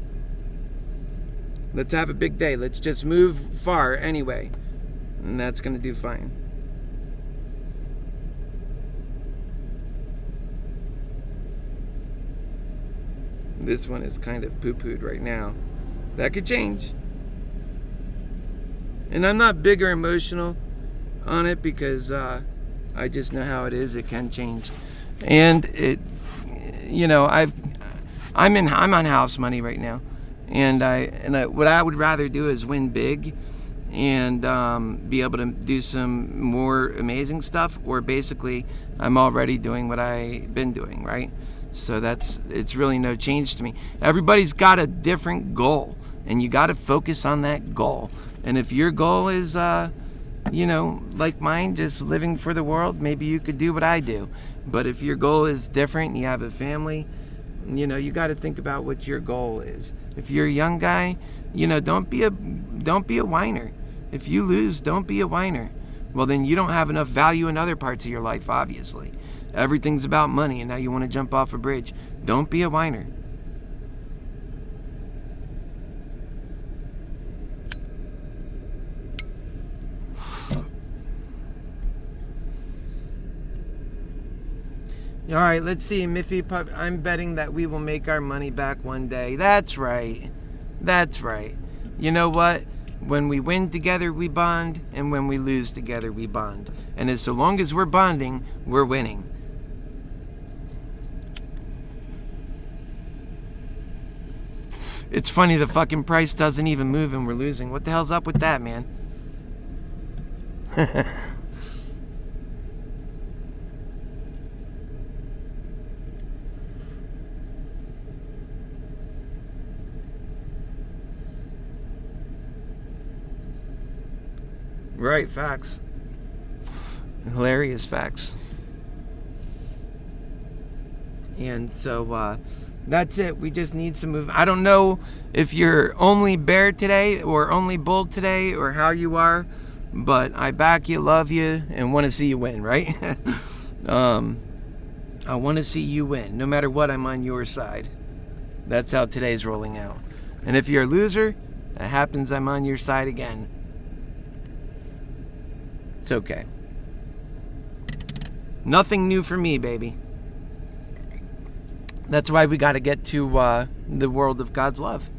Let's have a big day. Let's just move far anyway. And that's going to do fine. This one is kind of poo-pooed right now. That could change. And I'm not big or emotional on it because I just know how it is. It can change. And it, you know, I'm on house money right now. And what I would rather do is win big and be able to do some more amazing stuff, or basically I'm already doing what I've been doing, right? So it's really no change to me. Everybody's got a different goal, and you got to focus on that goal. And if your goal is, you know, like mine, just living for the world, maybe you could do what I do. But if your goal is different, you have a family, you know, you got to think about what your goal is. If you're a young guy, you know, don't be a whiner. If you lose, don't be a whiner. Well, then you don't have enough value in other parts of your life, obviously. Everything's about money, and now you want to jump off a bridge. Don't be a whiner. All right, let's see, Miffy Pup. I'm betting that we will make our money back one day. That's right. That's right. You know what? When we win together, we bond, and when we lose together, we bond. And as so long as we're bonding, we're winning. It's funny, the fucking price doesn't even move and we're losing. What the hell's up with that, man? Right, facts. Hilarious facts. And so, that's it. We just need some movement. I don't know if you're only bear today or only bull today or how you are, but I back you, love you, and want to see you win, right? I want to see you win. No matter what, I'm on your side. That's how today's rolling out. And if you're a loser, it happens, I'm on your side again. It's okay. Nothing new for me, baby. That's why we got to get to the world of God's love.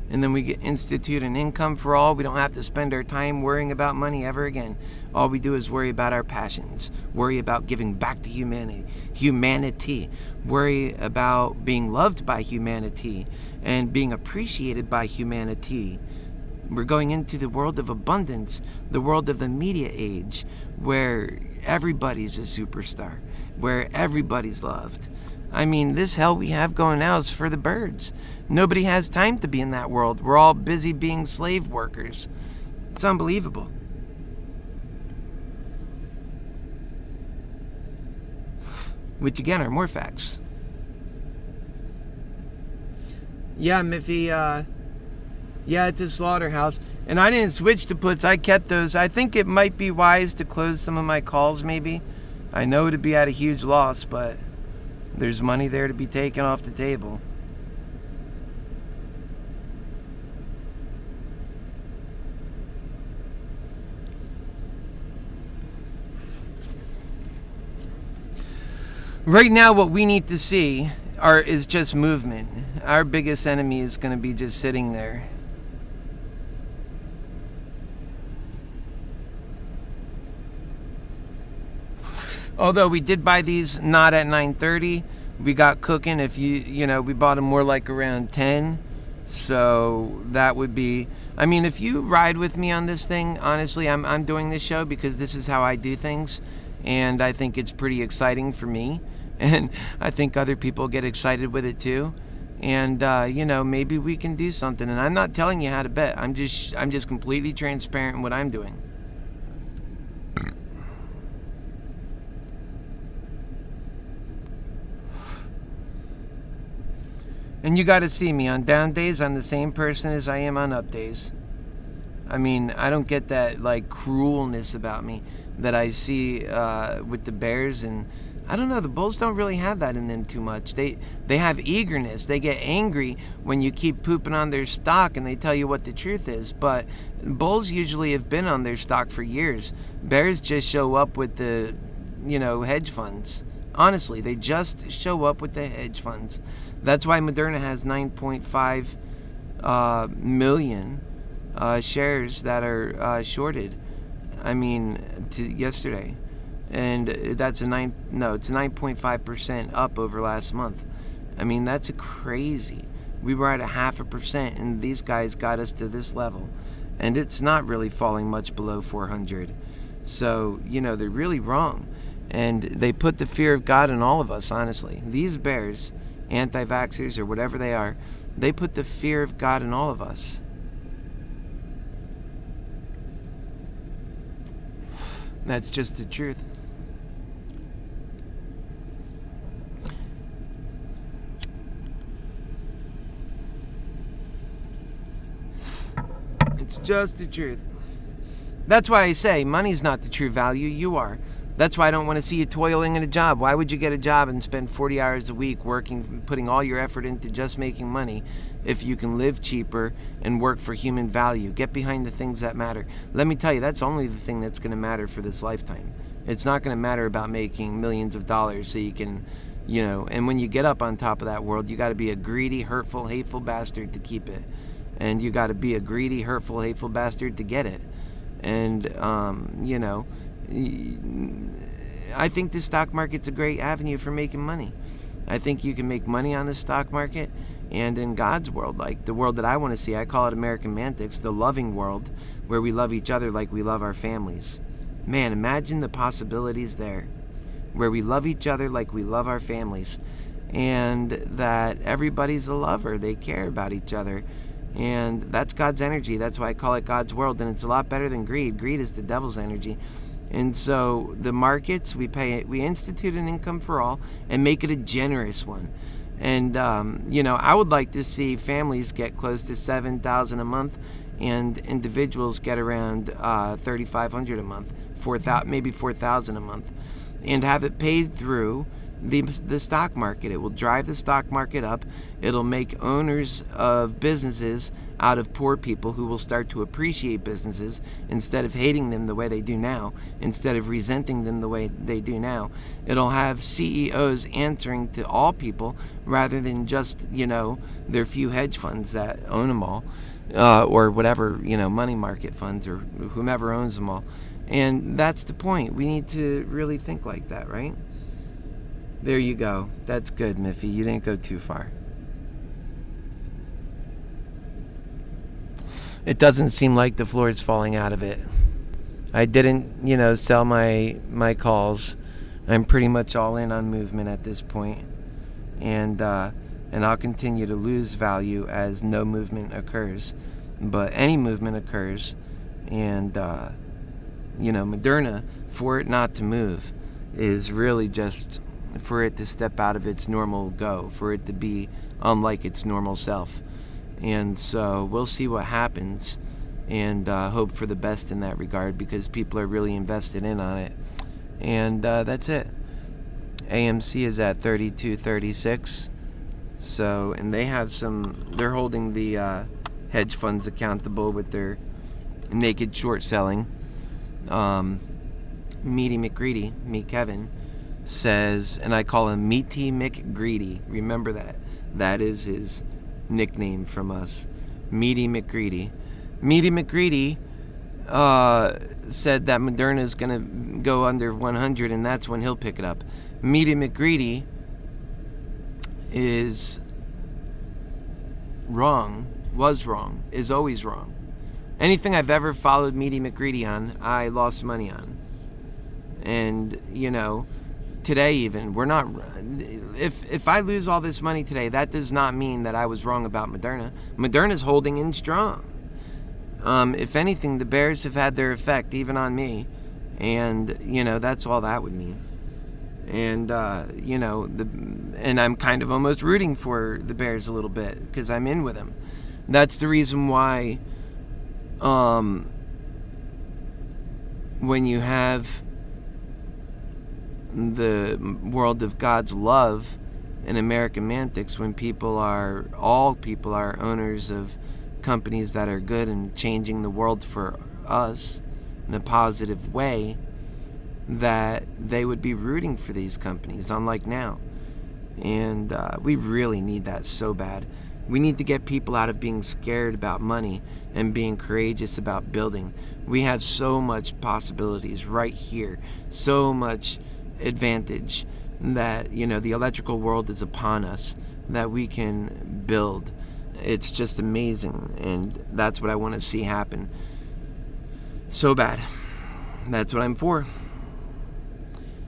And then we get institute an income for all. We don't have to spend our time worrying about money ever again. All we do is worry about our passions. Worry about giving back to humanity. Worry about being loved by humanity and being appreciated by humanity. We're going into the world of abundance, the world of the media age, where everybody's a superstar, where everybody's loved. I mean, this hell we have going now is for the birds. Nobody has time to be in that world. We're all busy being slave workers. It's unbelievable. Which again are more facts. Yeah, Miffy, yeah, it's a slaughterhouse. And I didn't switch to puts. I kept those. I think it might be wise to close some of my calls, maybe. I know it'd be at a huge loss, but there's money there to be taken off the table. Right now, what we need to see is just movement. Our biggest enemy is going to be just sitting there. Although we did buy these not at 9:30, we got cooking. If we bought them more like around 10. So that would be, I mean, if you ride with me on this thing, honestly, I'm doing this show because this is how I do things. And I think it's pretty exciting for me. And I think other people get excited with it too. And, maybe we can do something. And I'm not telling you how to bet. I'm just completely transparent in what I'm doing. And you got to see me. On down days, I'm the same person as I am on up days. I mean, I don't get that, cruelness about me that I see with the Bears. And I don't know, the Bulls don't really have that in them too much. They have eagerness. They get angry when you keep pooping on their stock and they tell you what the truth is. But Bulls usually have been on their stock for years. Bears just show up with the, hedge funds. Honestly, they just show up with the hedge funds. That's why Moderna has 9.5 million shares that are shorted. I mean, yesterday. And that's it's 9.5% up over last month. I mean, that's crazy. We were at 0.5%, and these guys got us to this level. And it's not really falling much below 400. So, they're really wrong. And they put the fear of God in all of us, honestly. These bears, anti-vaxxers or whatever they are, they put the fear of God in all of us. That's just the truth. It's just the truth. That's why I say money's not the true value. You are. That's why I don't want to see you toiling in a job. Why would you get a job and spend 40 hours a week working, putting all your effort into just making money if you can live cheaper and work for human value? Get behind the things that matter. Let me tell you, that's only the thing that's going to matter for this lifetime. It's not going to matter about making millions of dollars so you can, and when you get up on top of that world, you got to be a greedy, hurtful, hateful bastard to keep it. And you got to be a greedy, hurtful, hateful bastard to get it. And, I think the stock market's a great avenue for making money. I think you can make money on the stock market, and in God's world, like the world that I want to see, I call it American Mantics, the loving world, where we love each other like we love our families. Man, imagine the possibilities there, where we love each other like we love our families, and that everybody's a lover. They care about each other. And that's God's energy. That's why I call it God's world, and it's a lot better than greed. Greed is the devil's energy. And so the markets, we institute an income for all and make it a generous one. And, I would like to see families get close to $7,000 a month and individuals get around $3,500 a month, maybe $4,000 a month, and have it paid through the stock market. It will drive the stock market up. It'll make owners of businesses out of poor people who will start to appreciate businesses instead of hating them the way they do now, instead of resenting them the way they do now. It'll have CEOs answering to all people rather than just, their few hedge funds that own them all, or whatever, money market funds or whomever owns them all. And that's the point. We need to really think like that, right? There you go. That's good, Miffy. You didn't go too far. It doesn't seem like the floor is falling out of it. I didn't, sell my calls. I'm pretty much all in on movement at this point. And I'll continue to lose value as no movement occurs. But any movement occurs. And, Moderna, for it not to move, is really just for it to step out of its normal go, for it to be unlike its normal self. And so we'll see what happens and hope for the best in that regard, because people are really invested in on it. And that's it. AMC is at 32.36. So, and they're holding the hedge funds accountable with their naked short selling. Meaty McGreedy, me Kevin, says, and I call him Meaty McGreedy. Remember that. That is his nickname from us. Meaty McGreedy. Meaty McGreedy said that Moderna is going to go under 100, and that's when he'll pick it up. Meaty McGreedy is was wrong, is always wrong. Anything I've ever followed Meaty McGreedy on, I lost money on. And, today even, we're not, if I lose all this money today, that does not mean that I was wrong about Moderna. Moderna's holding in strong. If anything, the bears have had their effect, even on me. And, that's all that would mean. And, and I'm kind of almost rooting for the bears a little bit, because I'm in with them. That's the reason why, when you have the world of God's love in American Mantics, when all people are owners of companies that are good and changing the world for us in a positive way, that they would be rooting for these companies, unlike now. And we really need that so bad. We need to get people out of being scared about money and being courageous about building. We have so much possibilities right here, so much advantage that, the electrical world is upon us, that we can build. It's just amazing, and that's what I want to see happen so bad. That's what I'm for.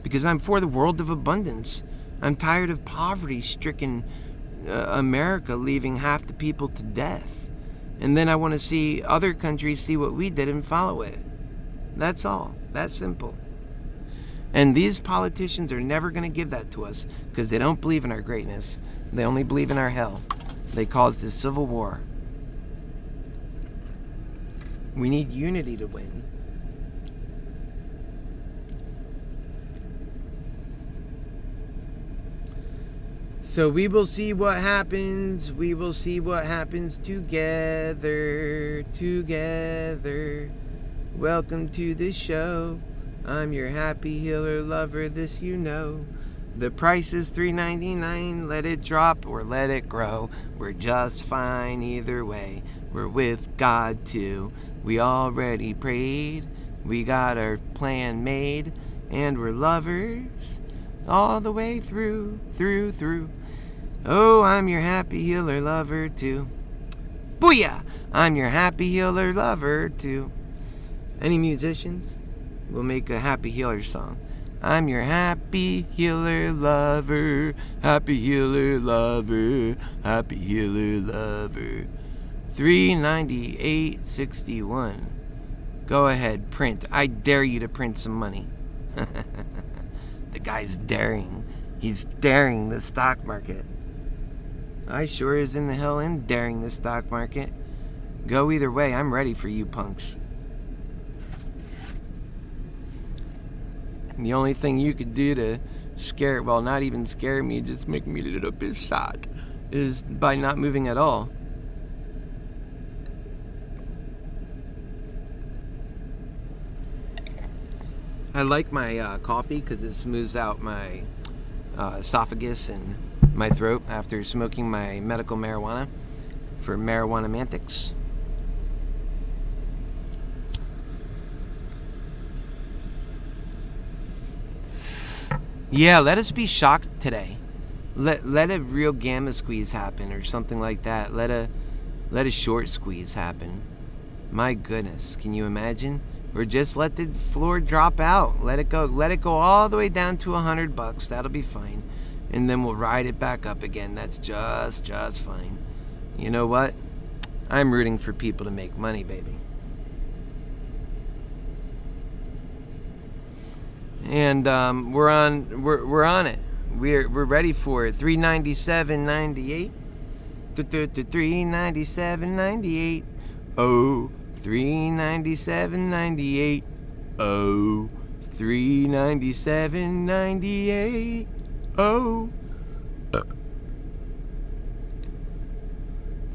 Because I'm for the world of abundance. I'm tired of poverty-stricken America leaving half the people to death. And then I want to see other countries see what we did and follow it. That's all. That's simple. And these politicians are never going to give that to us, because they don't believe in our greatness. They only believe in our hell. They caused a civil war. We need unity to win. So we will see what happens. We will see what happens together. Together. Welcome to the show. I'm your happy healer lover, this you know. The price is $3.99. Let it drop or let it grow. We're just fine either way. We're with God too. We already prayed. We got our plan made. And we're lovers all the way through. Oh, I'm your happy healer lover too. Booyah! I'm your happy healer lover too. Any musicians? We'll make a happy healer song. I'm your happy healer lover, happy healer lover, happy healer lover. $3.98.61. Go ahead, print. I dare you to print some money. The guy's daring. He's daring the stock market. I sure is in the hell in daring the stock market. Go either way, I'm ready for you punks. The only thing you could do to scare, well, not even scare me, just make me a little bit sad, is by not moving at all. I like my coffee because it smooths out my esophagus and my throat after smoking my medical marijuana for marijuana mantics. Yeah, let us be shocked today. Let a real gamma squeeze happen or something like that. Let a short squeeze happen. My goodness, can you imagine? Or just let the floor drop out. Let it go all the way down to $100. That'll be fine. And then we'll ride it back up again. That's just fine. You know what? I'm rooting for people to make money, baby. And we're on it. We're ready for it. $397.98. $397.98. Oh, $397.98. Oh, $397.98. Oh,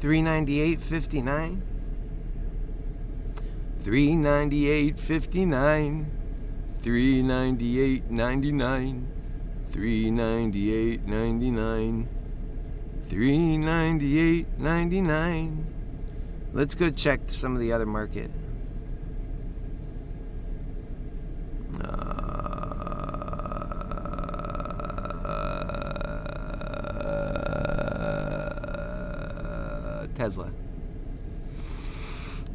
$398.59. $398.59. $398.99. $398.99. $398.99. Let's go check some of the other market. Tesla.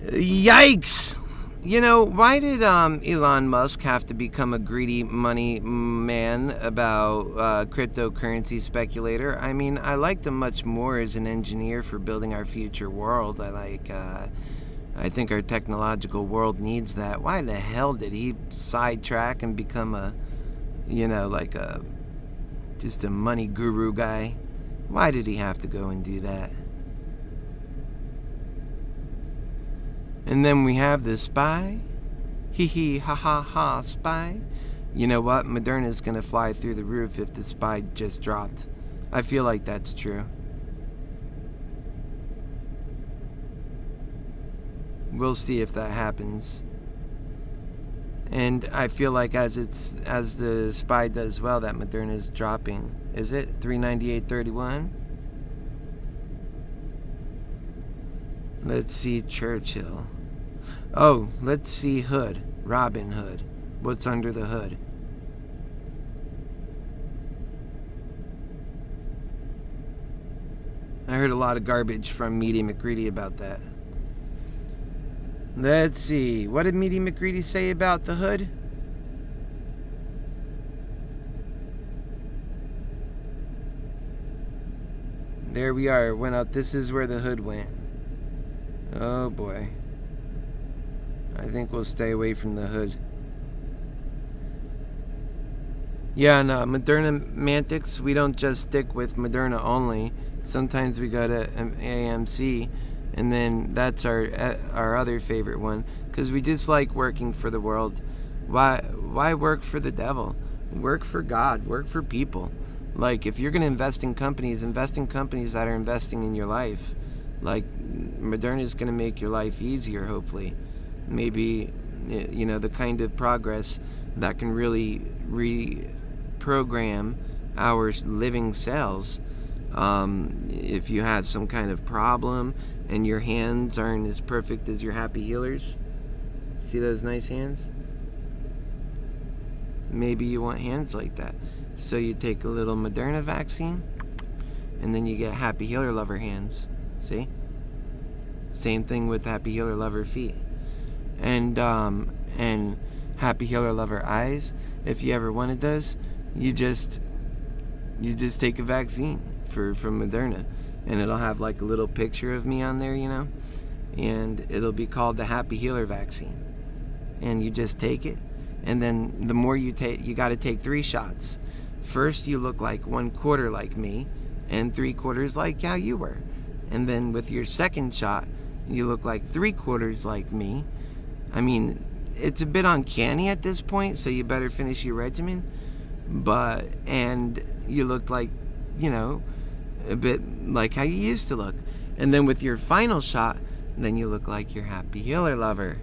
Yikes! You know, why did Elon Musk have to become a greedy money man about cryptocurrency speculator? I mean, I liked him much more as an engineer for building our future world. I think our technological world needs that. Why the hell did he sidetrack and become just a money guru guy? Why did he have to go and do that? And then we have the spy. Hee hee ha ha ha spy. You know what? Moderna's gonna fly through the roof if the spy just dropped. I feel like that's true. We'll see if that happens. And I feel like as the spy does well, that Moderna's dropping. Is it $398.31? Let's see Churchill. Oh, let's see Hood. Robin Hood. What's under the hood? I heard a lot of garbage from Meaty McGreedy about that. Let's see. What did Meaty McGreedy say about the hood? There we are. Went out. This is where the hood went. Oh boy. I think we'll stay away from the hood. Yeah, no, Moderna Mantics, we don't just stick with Moderna only. Sometimes we go to AMC, and then that's our other favorite one, because we just like working for the world. Why work for the devil? Work for God. Work for people. Like, if you're going to invest in companies that are investing in your life. Like, Moderna is going to make your life easier, hopefully. Maybe, the kind of progress that can really reprogram our living cells. If you have some kind of problem and your hands aren't as perfect as your happy healers, see those nice hands? Maybe you want hands like that. So you take a little Moderna vaccine, and then you get HappyHealer Lover hands. See? Same thing with HappyHealer Lover feet. And HappyHealer Lover eyes. If you ever wanted those, you just take a vaccine from Moderna, and it'll have like a little picture of me on there, and it'll be called the HappyHealer vaccine. And you just take it, and then the more you take, you got to take 3 shots. First, you look like 1/4 like me, and 3/4 like how you were. And then with your second shot, you look like 3/4 like me. I mean, it's a bit uncanny at this point, so you better finish your regimen. And you look like, a bit like how you used to look. And then with your final shot, then you look like your Happy Healer Lover.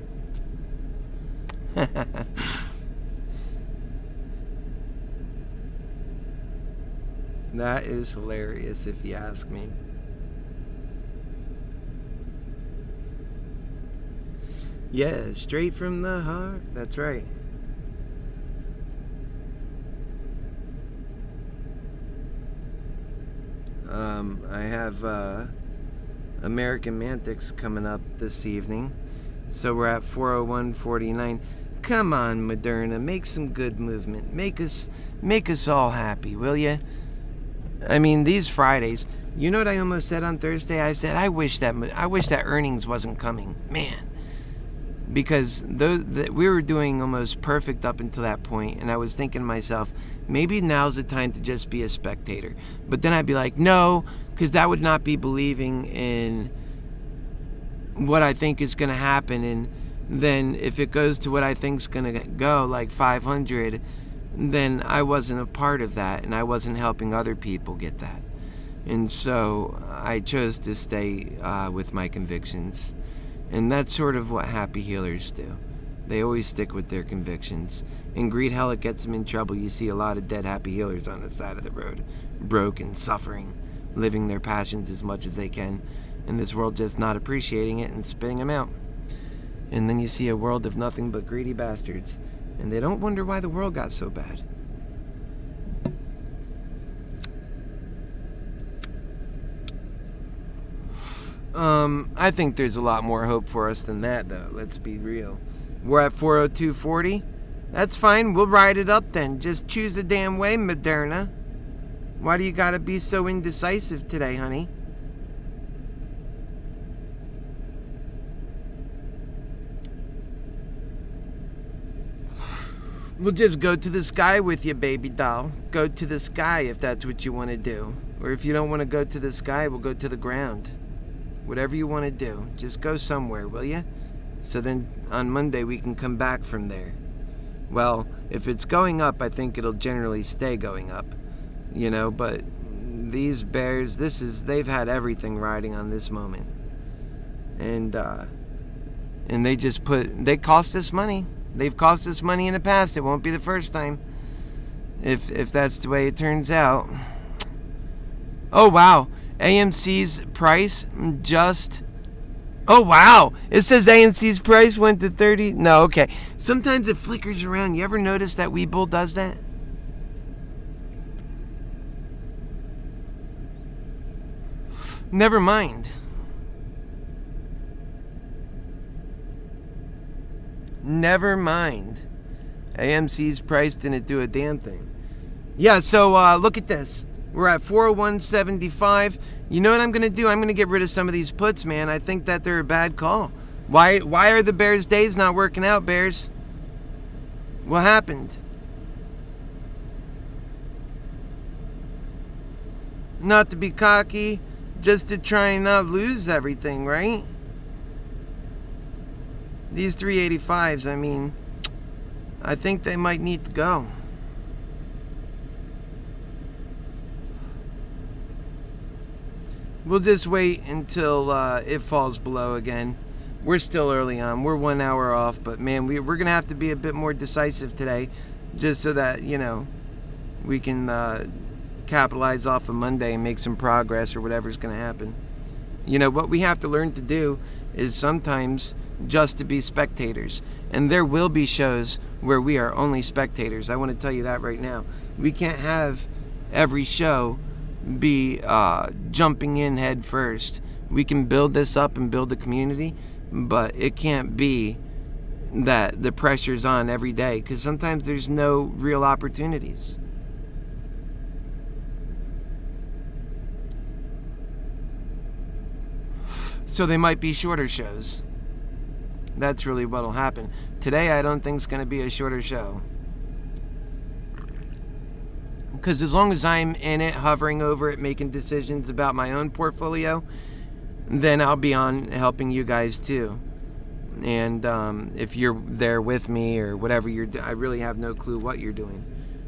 That is hilarious, if you ask me. Yeah, straight from the heart. That's right. I have American Mantics coming up this evening. So we're at 401.49. Come on, Moderna, make some good movement. Make us all happy, will you? I mean, these Fridays. You know what I almost said on Thursday? I said I wish that earnings wasn't coming, man, because we were doing almost perfect up until that point, and I was thinking to myself, maybe now's the time to just be a spectator. But then I'd be like, no, because that would not be believing in what I think is going to happen. And then if it goes to what I think's going to go, like 500, then I wasn't a part of that, and I wasn't helping other people get that. And so I chose to stay with my convictions. And that's sort of what happy healers do. They always stick with their convictions. And greed hell, it gets them in trouble. You see a lot of dead happy healers on the side of the road, broken, suffering, living their passions as much as they can, and this world just not appreciating it and spitting them out. And then you see a world of nothing but greedy bastards, and they don't wonder why the world got so bad. I think there's a lot more hope for us than that, though. Let's be real. We're at 402.40. That's fine. We'll ride it up then. Just choose a damn way, Moderna. Why do you gotta be so indecisive today, honey? We'll just go to the sky with you, baby doll. Go to the sky if that's what you want to do. Or if you don't want to go to the sky, we'll go to the ground. Whatever you want to do, just go somewhere, will you? So then on Monday we can come back from there. Well, if it's going up, I think it'll generally stay going up. But these bears, they've had everything riding on this moment. And they cost us money. They've cost us money in the past. It won't be the first time. If that's the way it turns out. Oh, wow. AMC's price just... Oh, wow. It says AMC's price went to 30. No, okay. Sometimes it flickers around. You ever notice that Webull does that? Never mind. Never mind. AMC's price didn't do a damn thing. Yeah, so look at this. We're at 401.75. You know what I'm going to do? I'm going to get rid of some of these puts, man. I think that they're a bad call. Why are the Bears' days not working out, Bears? What happened? Not to be cocky, just to try and not lose everything, right? These 385s, I mean, I think they might need to go. We'll just wait until it falls below again. We're still early on. We're 1 hour off, but man, we're going to have to be a bit more decisive today just so that, we can capitalize off of Monday and make some progress or whatever's going to happen. What we have to learn to do is sometimes just to be spectators. And there will be shows where we are only spectators. I want to tell you that right now. We can't have every show be jumping in head first. We can build this up and build a community, but it can't be that the pressure's on every day, because sometimes there's no real opportunities. So they might be shorter shows. That's really what'll happen. Today I don't think it's going to be a shorter show. Because as long as I'm in it, hovering over it, making decisions about my own portfolio, then I'll be on helping you guys too. And if you're there with me or whatever I really have no clue what you're doing.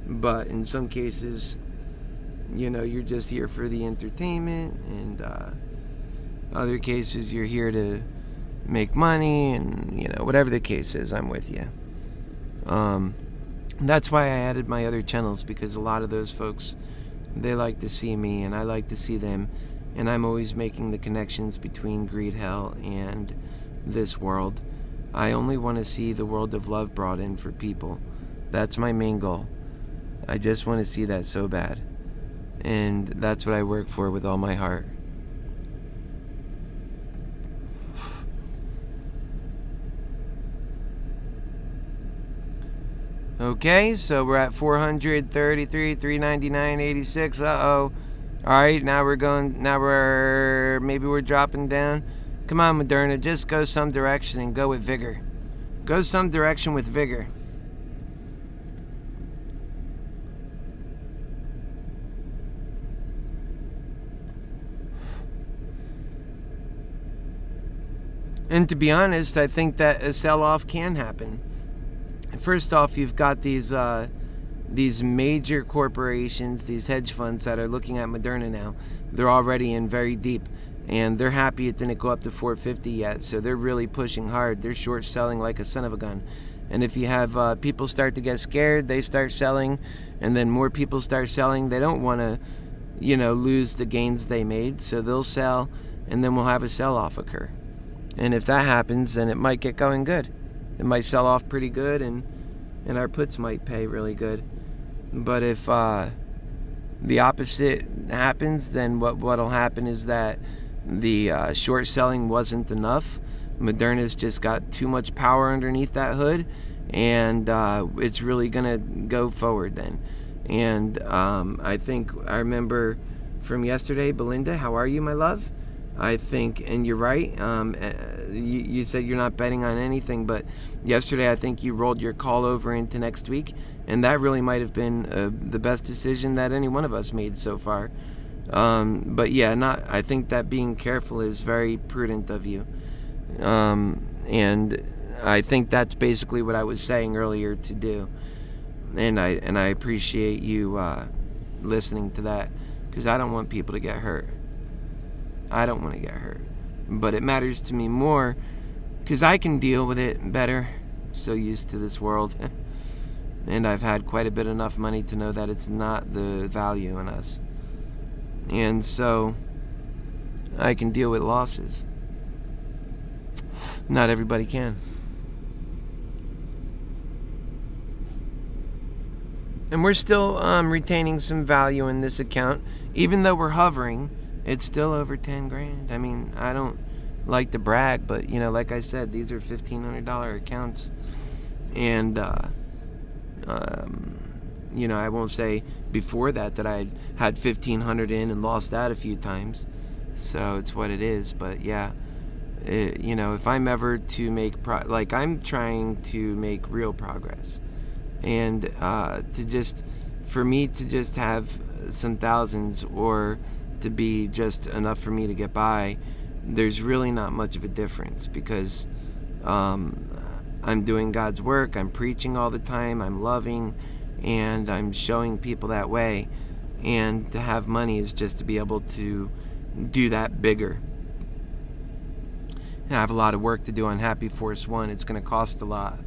But in some cases, you're just here for the entertainment, and other cases you're here to make money, and whatever the case is, I'm with you. That's why I added my other channels, because a lot of those folks, they like to see me and I like to see them, and I'm always making the connections between greed, hell, and this world. I only want to see the world of love brought in for people. That's my main goal. I just want to see that so bad, and that's what I work for with all my heart. Okay, so we're at 433, 399, 86. Uh-oh. All right, maybe we're dropping down. Come on, Moderna, just go some direction and go with vigor. Go some direction with vigor. And to be honest, I think that a sell-off can happen. First off, you've got these major corporations, these hedge funds that are looking at Moderna now. They're already in very deep, and they're happy it didn't go up to 450 yet, so they're really pushing hard. They're short selling like a son of a gun. And if you have people start to get scared, they start selling, and then more people start selling. They don't want to, lose the gains they made, so they'll sell, and then we'll have a sell-off occur. And if that happens, then it might get going good. It might sell off pretty good, and our puts might pay really good. But if the opposite happens, then what'll happen is that the short selling wasn't enough. Moderna's just got too much power underneath that hood, and it's really gonna go forward then. And I remember from yesterday, Belinda, how are you, my love? I think, and you're right, you said you're not betting on anything, but yesterday I think you rolled your call over into next week, and that really might have been the best decision that any one of us made so far. But yeah, I think that being careful is very prudent of you. And I think that's basically what I was saying earlier to do. And I appreciate you listening to that, because I don't want people to get hurt. I don't want to get hurt. But it matters to me more because I can deal with it better. I'm so used to this world. And I've had quite a bit enough money to know that it's not the value in us. And so I can deal with losses. Not everybody can. And we're still retaining some value in this account. Even though we're hovering, it's still over 10 grand. I mean, I don't like to brag, but, like I said, these are $1,500 accounts. And, I won't say before that I had 1,500 in and lost that a few times. So it's what it is. But, yeah, if I'm ever to make, I'm trying to make real progress. And for me to just have some thousands, or to be just enough for me to get by, there's really not much of a difference, because I'm doing God's work, I'm preaching all the time, I'm loving, and I'm showing people that way. And to have money is just to be able to do that bigger. I have a lot of work to do on Happy Force 1. It's going to cost a lot.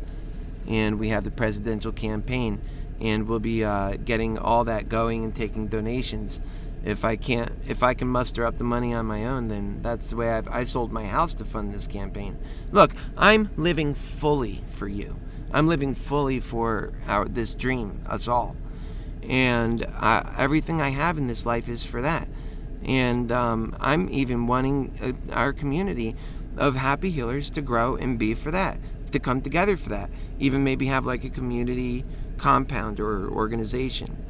And we have the presidential campaign. And we'll be getting all that going and taking donations. If I can muster up the money on my own, then that's the way I sold my house to fund this campaign. Look, I'm living fully for you. I'm living fully for this dream, us all. And everything I have in this life is for that. And I'm even wanting our community of happy healers to grow and be for that, to come together for that. Even maybe have like a community compound or organization.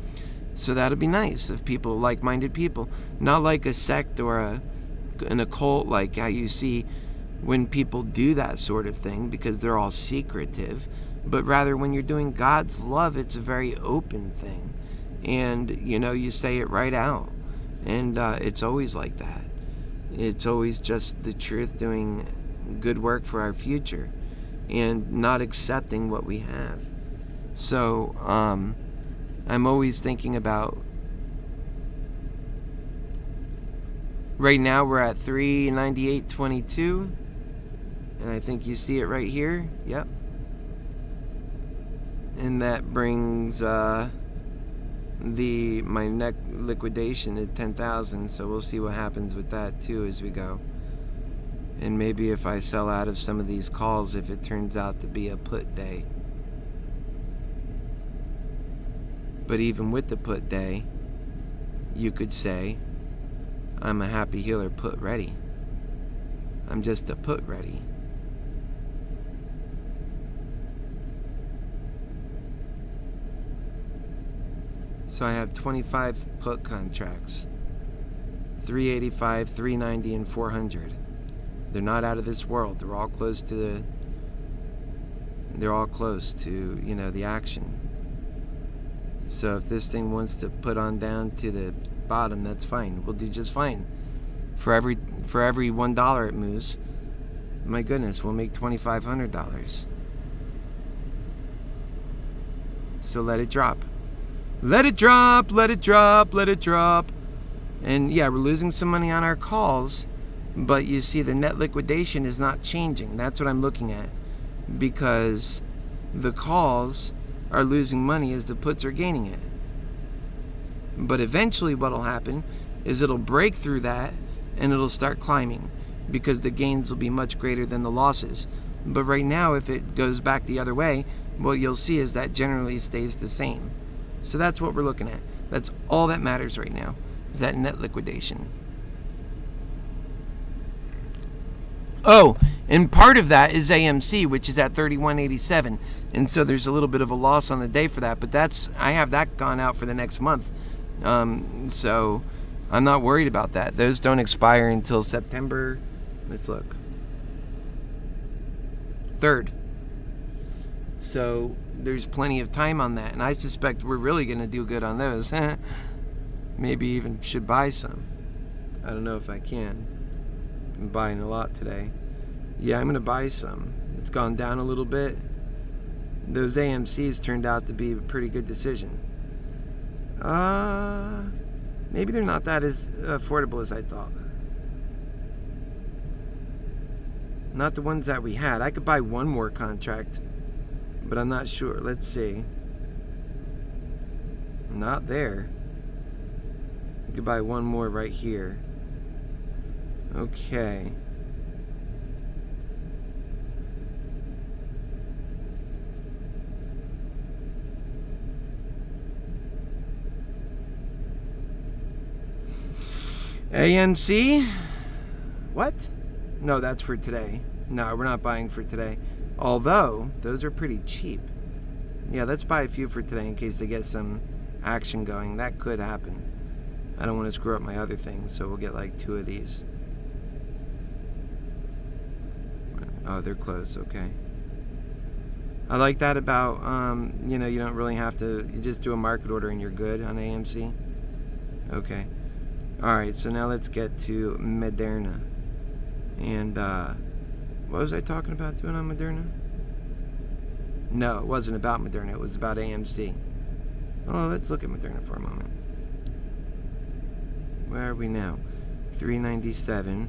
So that'll be nice of people, like-minded people, not like a sect or an occult like how you see when people do that sort of thing because they're all secretive, but rather when you're doing God's love, it's a very open thing. And, you say it right out. And it's always like that. It's always just the truth doing good work for our future and not accepting what we have. So, I'm always thinking about, right now we're at 398.22, and I think you see it right here. Yep. And that brings my net liquidation at 10,000, so we'll see what happens with that too as we go. And maybe if I sell out of some of these calls, if it turns out to be a put day. But even with the put day, you could say, I'm a happy healer put ready. I'm just a put ready. So I have 25 put contracts. 385, 390, and 400. They're not out of this world. They're all close to the action. So if this thing wants to put on down to the bottom, that's fine. We'll do just fine. For every $1 it moves, my goodness, we'll make $2,500. So let it drop. Let it drop, let it drop, let it drop. And yeah, we're losing some money on our calls, but you see the net liquidation is not changing. That's what I'm looking at. Because the calls are losing money as the puts are gaining it. But eventually what'll happen is it'll break through that and it'll start climbing because the gains will be much greater than the losses. But right now, if it goes back the other way, what you'll see is that generally stays the same. So that's what we're looking at. That's all that matters right now, is that net liquidation. Oh, and part of that is AMC, which is at 31.87, and so there's a little bit of a loss on the day for that. But I have that gone out for the next month, so I'm not worried about that. Those don't expire until September. Let's look. 3rd. So there's plenty of time on that, and I suspect we're really going to do good on those. Maybe even should buy some. I don't know if I can. I'm buying a lot today. Yeah, I'm going to buy some. It's gone down a little bit. Those AMCs turned out to be a pretty good decision. Maybe they're not that as affordable as I thought. Not the ones that we had. I could buy one more contract, but I'm not sure. Let's see. Not there. I could buy one more right here. Okay. AMC? What? No, that's for today. No, we're not buying for today. Although, those are pretty cheap. Yeah, let's buy a few for today in case they get some action going. That could happen. I don't want to screw up my other things, so we'll get like 2 of these. Oh, they're close. Okay. I like that about, you don't really have to, you just do a market order and you're good on AMC. Okay. Alright, so now let's get to Moderna. And, what was I talking about doing on Moderna? No, it wasn't about Moderna. It was about AMC. Oh, let's look at Moderna for a moment. Where are we now? $3.97.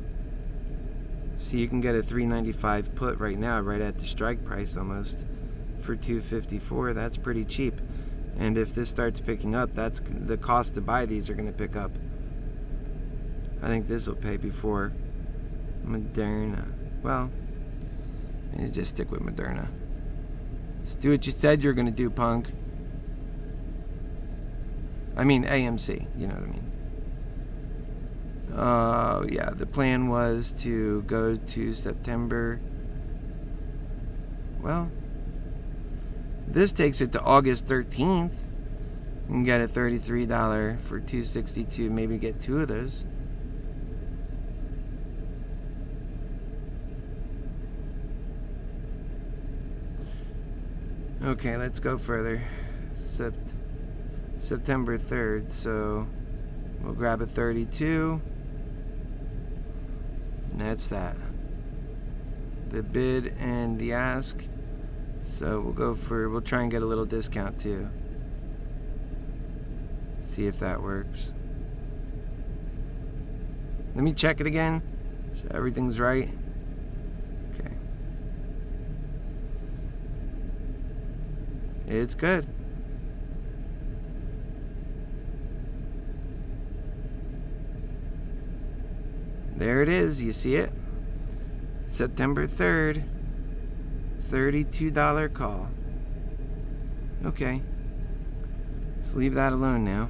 So you can get a $3.95 put right now, right at the strike price almost, for $2.54. That's pretty cheap. And if this starts picking up, that's the cost to buy these are going to pick up. I think this will pay before Moderna. Well, you just stick with Moderna. Just do what you said you're going to do, punk. I mean AMC, you know what I mean. Yeah, the plan was to go to September. Well, this takes it to August 13th. You can get a $33 for $2.62, maybe get two of those. Okay, let's go further. September 3rd, so we'll grab a 32. And that's that. The bid and the ask. So we'll try and get a little discount too. See if that works. Let me check it again. So everything's right. Okay. It's good. There it is. You see it? September 3rd. $32 call. Okay. Let's leave that alone now.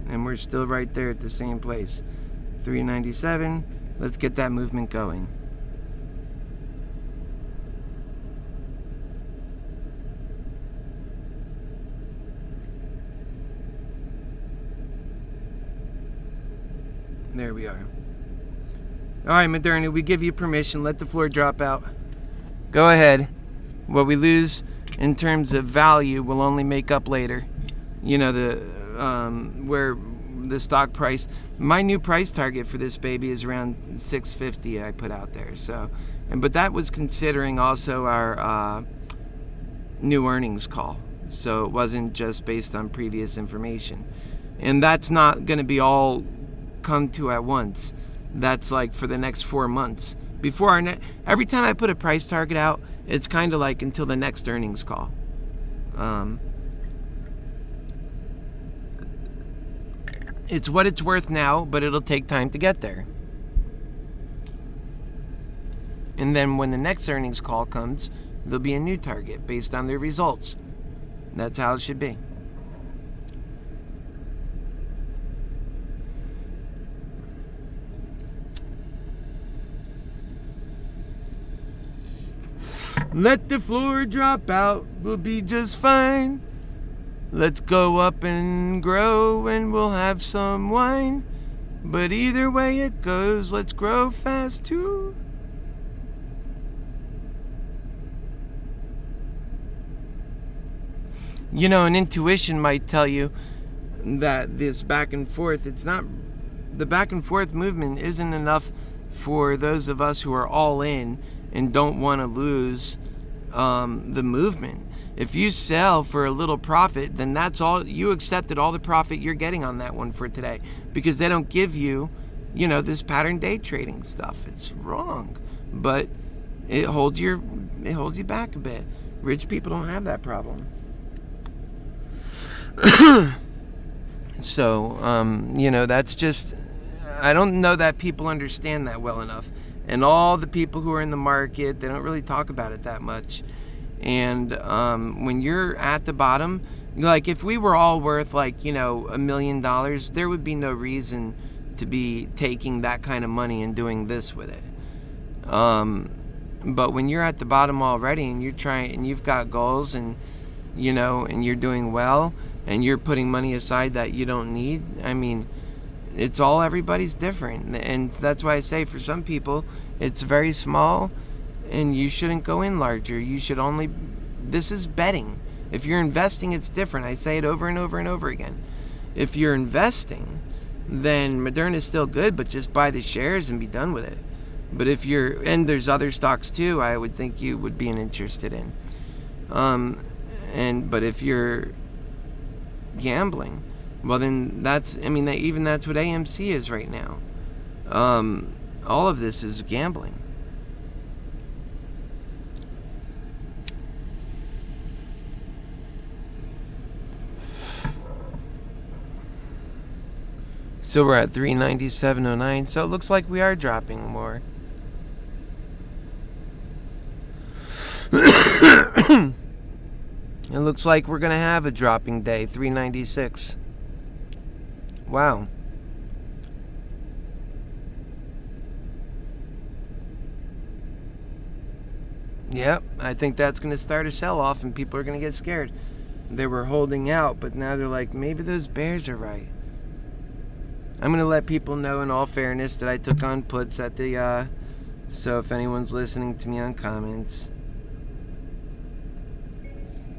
And we're still right there at the same place. $3.97. Let's get that movement going. There we are. All right, Moderna, we give you permission. Let the floor drop out. Go ahead. What we lose in terms of value will only make up later. You know, where the stock price. My new price target for this baby is around $6.50. I put out there. So, but that was considering also our new earnings call. So it wasn't just based on previous information, and that's not going to be all come to at once. That's like for the next 4 months. Before every time I put a price target out, it's kind of like until the next earnings call. It's what it's worth now, but it'll take time to get there. And then when the next earnings call comes, there'll be a new target based on their results. That's how it should be. Let the floor drop out, we'll be just fine. Let's go up and grow and we'll have some wine. But either way it goes, let's grow fast too. You know, an intuition might tell you that this back and forth, the back and forth movement isn't enough for those of us who are all in and don't want to lose the movement. If you sell for a little profit, then that's all. You accepted all the profit you're getting on that one for today, because they don't give you, this pattern day trading stuff. It's wrong, but it holds you back a bit. Rich people don't have that problem. So, that's just, I don't know that people understand that well enough. And all the people who are in the market, they don't really talk about it that much. And when you're at the bottom, like if we were all worth $1 million, there would be no reason to be taking that kind of money and doing this with it. But when you're at the bottom already and you're trying and you've got goals and and you're doing well and you're putting money aside that you don't need, it's all, everybody's different. And that's why I say for some people it's very small and you shouldn't go in larger. You should only, this is betting. If you're investing, it's different. I say it over and over and over again. If you're investing, then Moderna is still good, but just buy the shares and be done with it. But if you're, and there's other stocks too, I would think you would be interested in. But if you're gambling. Well, then that's what AMC is right now. All of this is gambling. So we're at 397.09. So it looks like we are dropping more. It looks like we're going to have a dropping day, 396. Wow. Yep, I think that's going to start a sell-off and people are going to get scared. They were holding out, but now they're like, maybe those bears are right. I'm going to let people know in all fairness that I took on puts at the, so if anyone's listening to me on comments.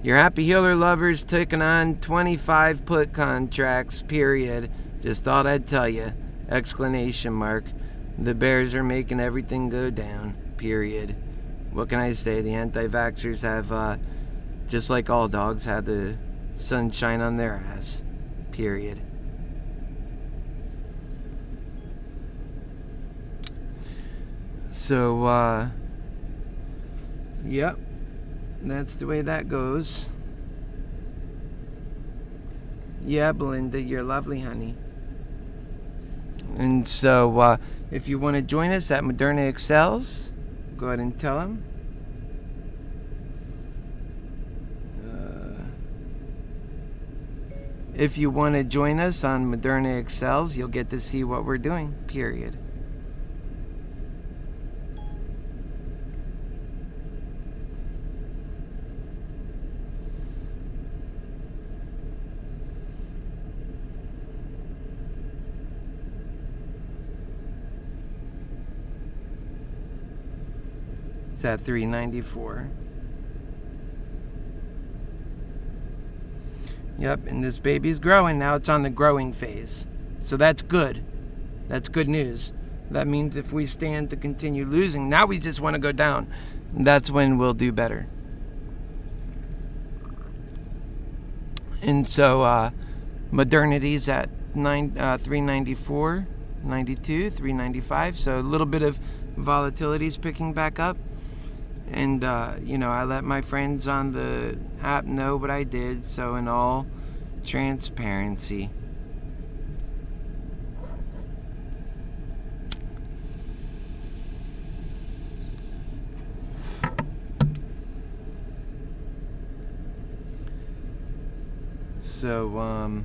Your Happy Healer Lover's taking on 25 put contracts, period. Just thought I'd tell you. Exclamation mark. The bears are making everything go down, period. What can I say? The anti-vaxxers have, just like all dogs, had the sunshine on their ass, period. So, yep. That's the way that goes. Yeah, Belinda, you're lovely, honey. And so, if you want to join us at Moderna Excels, go ahead and tell them. If you want to join us on Moderna Excels, you'll get to see what we're doing, period. It's at 394. Yep, and this baby's growing. Now it's on the growing phase. So that's good. That's good news. That means if we stand to continue losing, now we just want to go down. That's when we'll do better. And so Modernity's at 394, 92, 395. So a little bit of volatility's picking back up. And, I let my friends on the app know what I did, so in all transparency. So,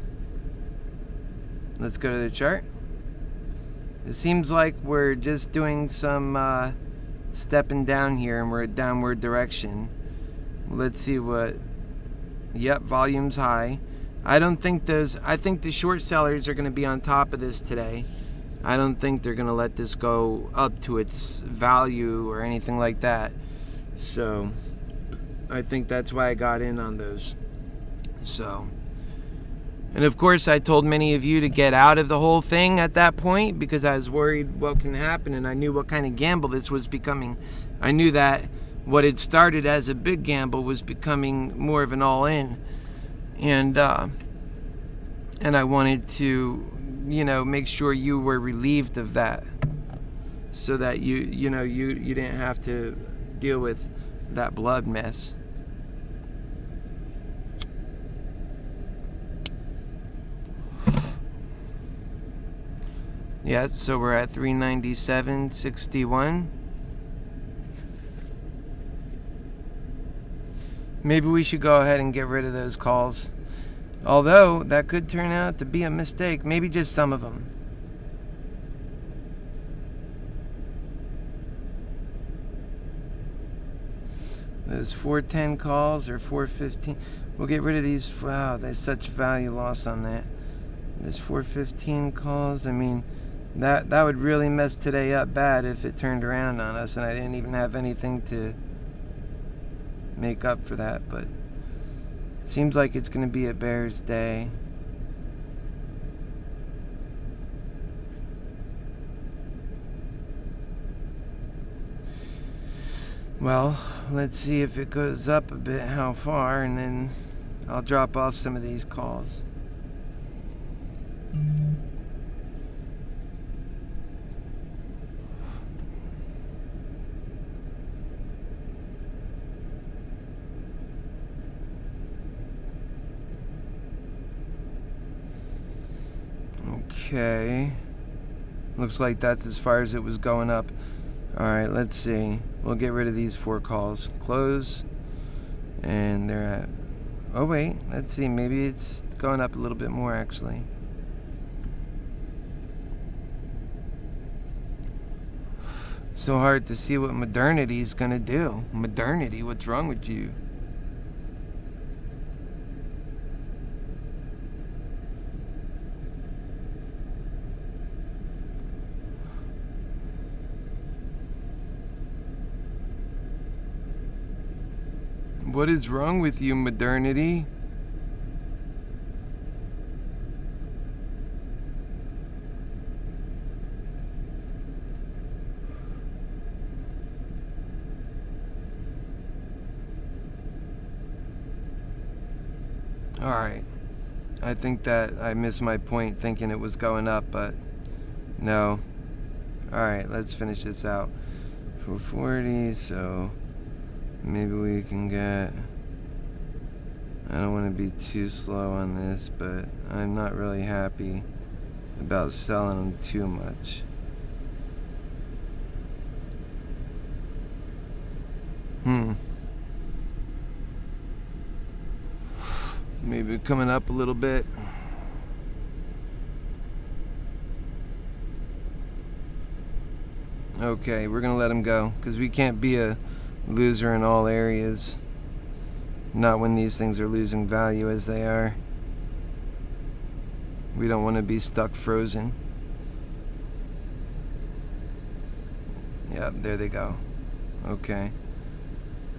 let's go to the chart. It seems like we're just doing some, stepping down here and we're a downward direction. Let's see what. Yep, volume's high. I think the short sellers are going to be on top of this today. I don't think they're going to let this go up to its value or anything like that. So I think that's why I got in on those. So, and of course I told many of you to get out of the whole thing at that point because I was worried what can happen, and I knew what kind of gamble this was becoming. I knew that what had started as a big gamble was becoming more of an all-in, and I wanted to, make sure you were relieved of that, so that you didn't have to deal with that blood mess. Yeah, so we're at 397.61. Maybe we should go ahead and get rid of those calls. Although, that could turn out to be a mistake. Maybe just some of them. Those 410 calls or 415. We'll get rid of these. Wow, there's such value loss on that. There's 415 calls. I mean, that would really mess today up bad if it turned around on us and I didn't even have anything to make up for that. But it seems like it's going to be a bear's day. Well, let's see if it goes up a bit, how far, and then I'll drop off some of these calls. Okay. Looks like that's as far as it was going up. Alright, let's see. We'll get rid of these 4 calls. Close. And they're at... Oh, wait. Let's see. Maybe it's going up a little bit more, actually. So hard to see what modernity's gonna do. Modernity? What's wrong with you? What is wrong with you, modernity? Alright. I think that I missed my point thinking it was going up, but no. Alright, let's finish this out. 440, so maybe we can get... I don't want to be too slow on this, but I'm not really happy about selling them too much. Maybe coming up a little bit. Okay, we're gonna let him go, because we can't be a loser in all areas. Not when these things are losing value as they are. We don't want to be stuck frozen. Yep, there they go. Okay.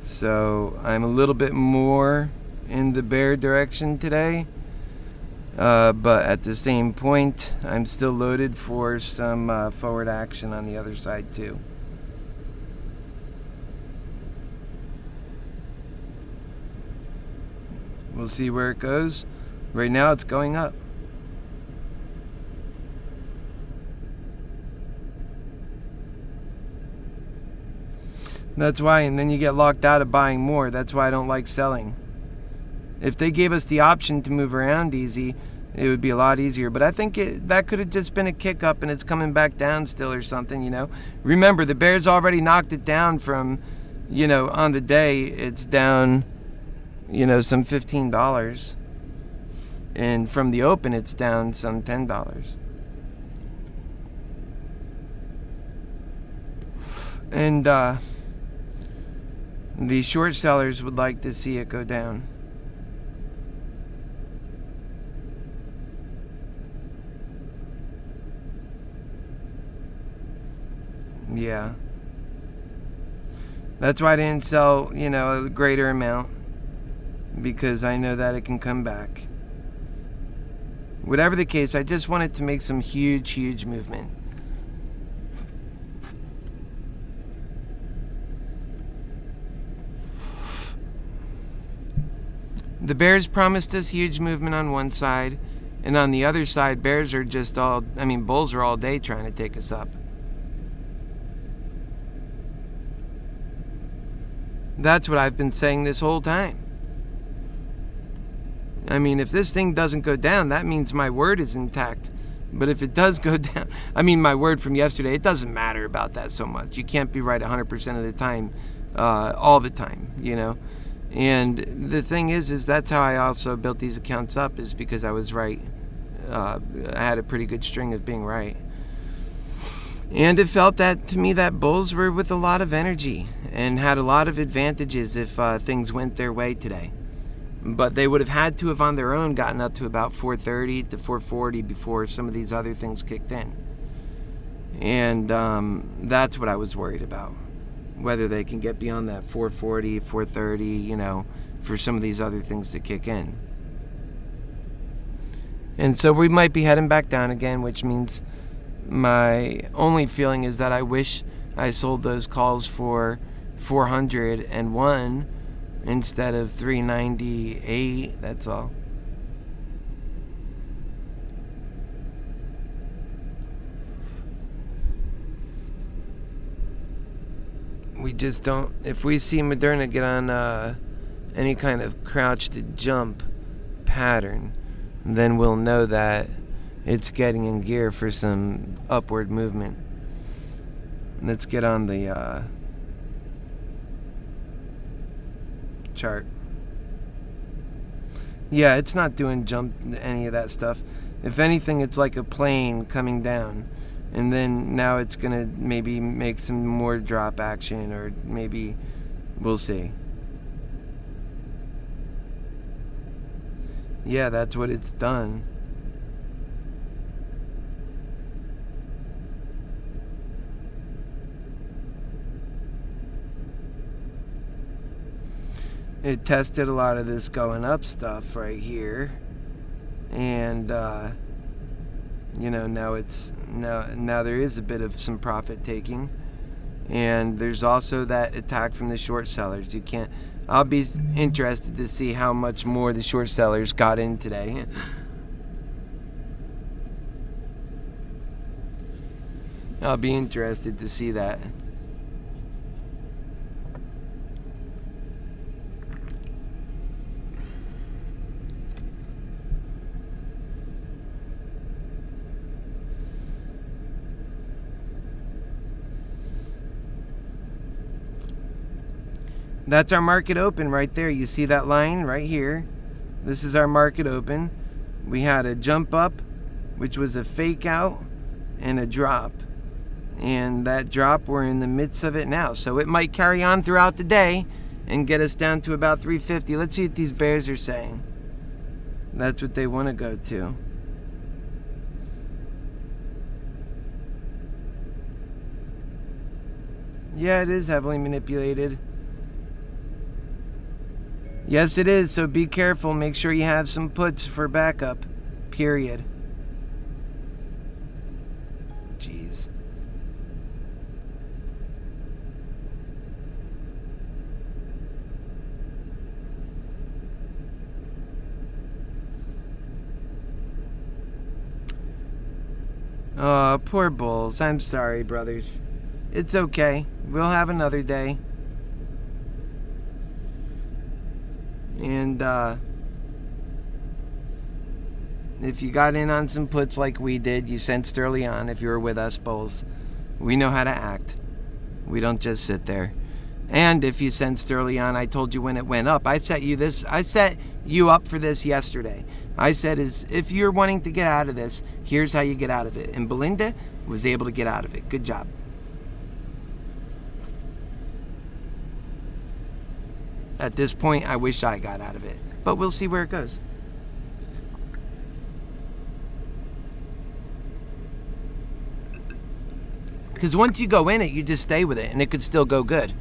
So I'm a little bit more in the bear direction today. But at the same point, I'm still loaded for some forward action on the other side too. We'll see where it goes. Right now it's going up. That's why, and then you get locked out of buying more. That's why I don't like selling. If they gave us the option to move around easy, it would be a lot easier. But I think that could have just been a kick up and it's coming back down still or something, you know. Remember, the bears already knocked it down from, you know, on the day it's down, you know, some $15. And from the open it's down some $10. And the short sellers would like to see it go down. Yeah. That's why I didn't sell, you know, a greater amount. Because I know that it can come back. Whatever the case, I just wanted to make some huge movement. The bears promised us huge movement on one side, and on the other side, bears are just bulls are all day trying to take us up. That's what I've been saying this whole time. I mean, if this thing doesn't go down, that means my word is intact. But if it does go down, my word from yesterday, it doesn't matter about that so much. You can't be right 100% of the time, all the time, you know. And the thing is that's how I also built these accounts up, is because I was right. I had a pretty good string of being right. And it felt that, to me, that bulls were with a lot of energy and had a lot of advantages if things went their way today. But they would have had to have on their own gotten up to about 430 to 440 before some of these other things kicked in. And that's what I was worried about. Whether they can get beyond that 440, 430, you know, for some of these other things to kick in. And so we might be heading back down again, which means my only feeling is that I wish I sold those calls for 401 instead of 398, that's all. we just don't. If we see Moderna get on any kind of crouch to jump pattern, then we'll know that it's getting in gear for some upward movement. Let's get on the chart. Yeah, it's not doing jump any of that stuff. If anything, it's like a plane coming down. And then now it's going to maybe make some more drop action, or maybe we'll see. Yeah, that's what it's done. It tested a lot of this going up stuff right here. And now there is a bit of some profit taking, and there's also that attack from the short sellers. I'll be interested to see how much more the short sellers got in today. I'll be interested to see that. That's our market open right there. You see that line right here? This is our market open. We had a jump up, which was a fake out, and a drop. And that drop, we're in the midst of it now. So it might carry on throughout the day and get us down to about 350. Let's see what these bears are saying. That's what they want to go to. Yeah, it is heavily manipulated. Yes, it is, so be careful. Make sure you have some puts for backup. Period. Jeez. Oh, poor bulls. I'm sorry, brothers. It's okay. We'll have another day. And if you got in on some puts like we did, you sensed early on, if you were with us, bulls, we know how to act. We don't just sit there. And if you sensed early on, I told you when it went up. I set you up for this yesterday. I said, if you're wanting to get out of this, here's how you get out of it. And Belinda was able to get out of it. Good job. At this point, I wish I got out of it. But we'll see where it goes. Because once you go in it, you just stay with it, and it could still go good.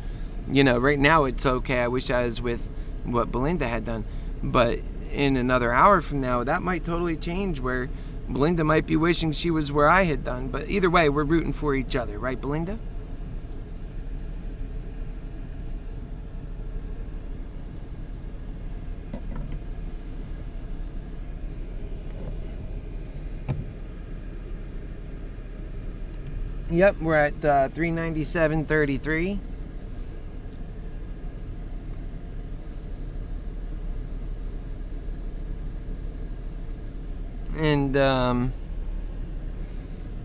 Right now it's okay. I wish I was with what Belinda had done. But in another hour from now, that might totally change, where Belinda might be wishing she was where I had done. But either way, we're rooting for each other. Right, Belinda? Yep, we're at 397.33. And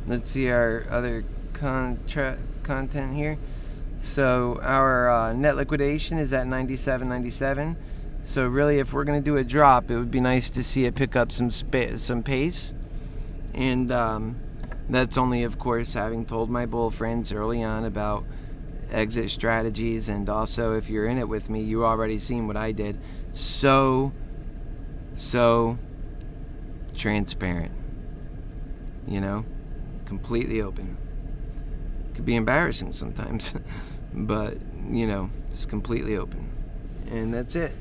let's see our other content here. So our net liquidation is at 97.97. So really, if we're going to do a drop, it would be nice to see it pick up some pace. And that's only, of course, having told my bull friends early on about exit strategies. And also, if you're in it with me, you already seen what I did. So transparent. Completely open. Could be embarrassing sometimes. But, it's completely open. And that's it.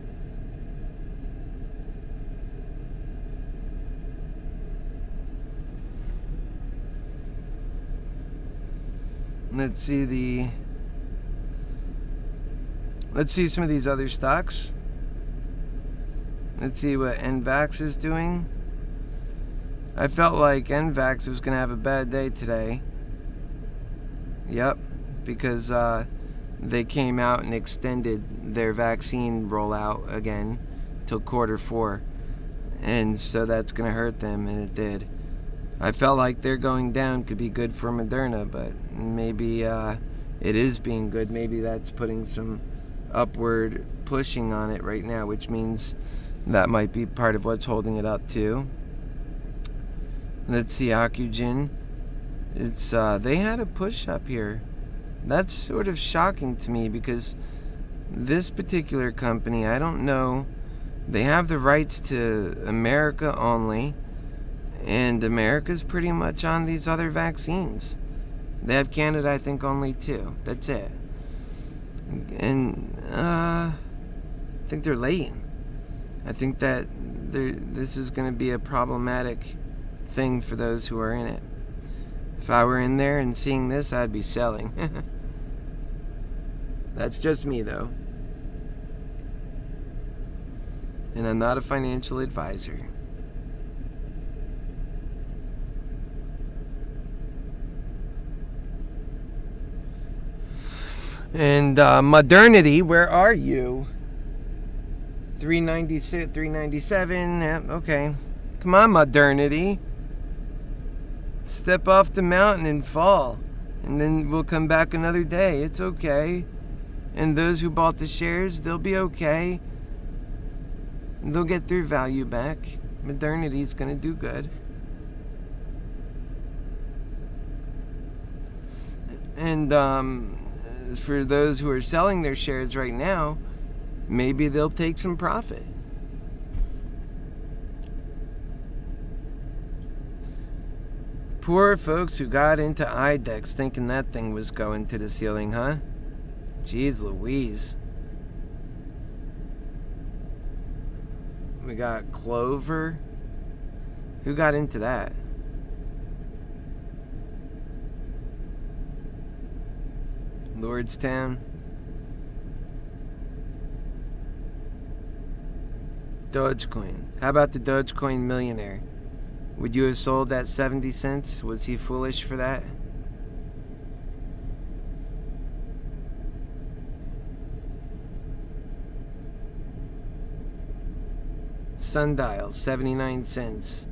Let's see some of these other stocks. Let's see what NVAX is doing. I felt like NVAX was going to have a bad day today. Yep, because they came out and extended their vaccine rollout again till Q4. And so that's going to hurt them, and it did. I felt like their going down could be good for Moderna, but maybe it is being good. Maybe that's putting some upward pushing on it right now, which means that might be part of what's holding it up too. Let's see, Ocugen. It's they had a push up here. That's sort of shocking to me because this particular company, I don't know, they have the rights to America only, and America's pretty much on these other vaccines. They have Canada, I think, only too. That's it. And I think they're late. I think that this is going to be a problematic thing for those who are in it. If I were in there and seeing this, I'd be selling. That's just me, though. And I'm not a financial advisor. And modernity, where are you? 396, 397. Yeah, okay. Come on, modernity. Step off the mountain and fall. And then we'll come back another day. It's okay. And those who bought the shares, they'll be okay. They'll get their value back. Modernity's going to do good. And for those who are selling their shares right now, maybe they'll take some profit. Poor folks who got into IDEX thinking that thing was going to the ceiling, huh? Jeez Louise. We got Clover. Who got into that? Lordstown. Dogecoin. How about the Dogecoin millionaire? Would you have sold that 70 cents? Was he foolish for that? Sundial, 79 cents.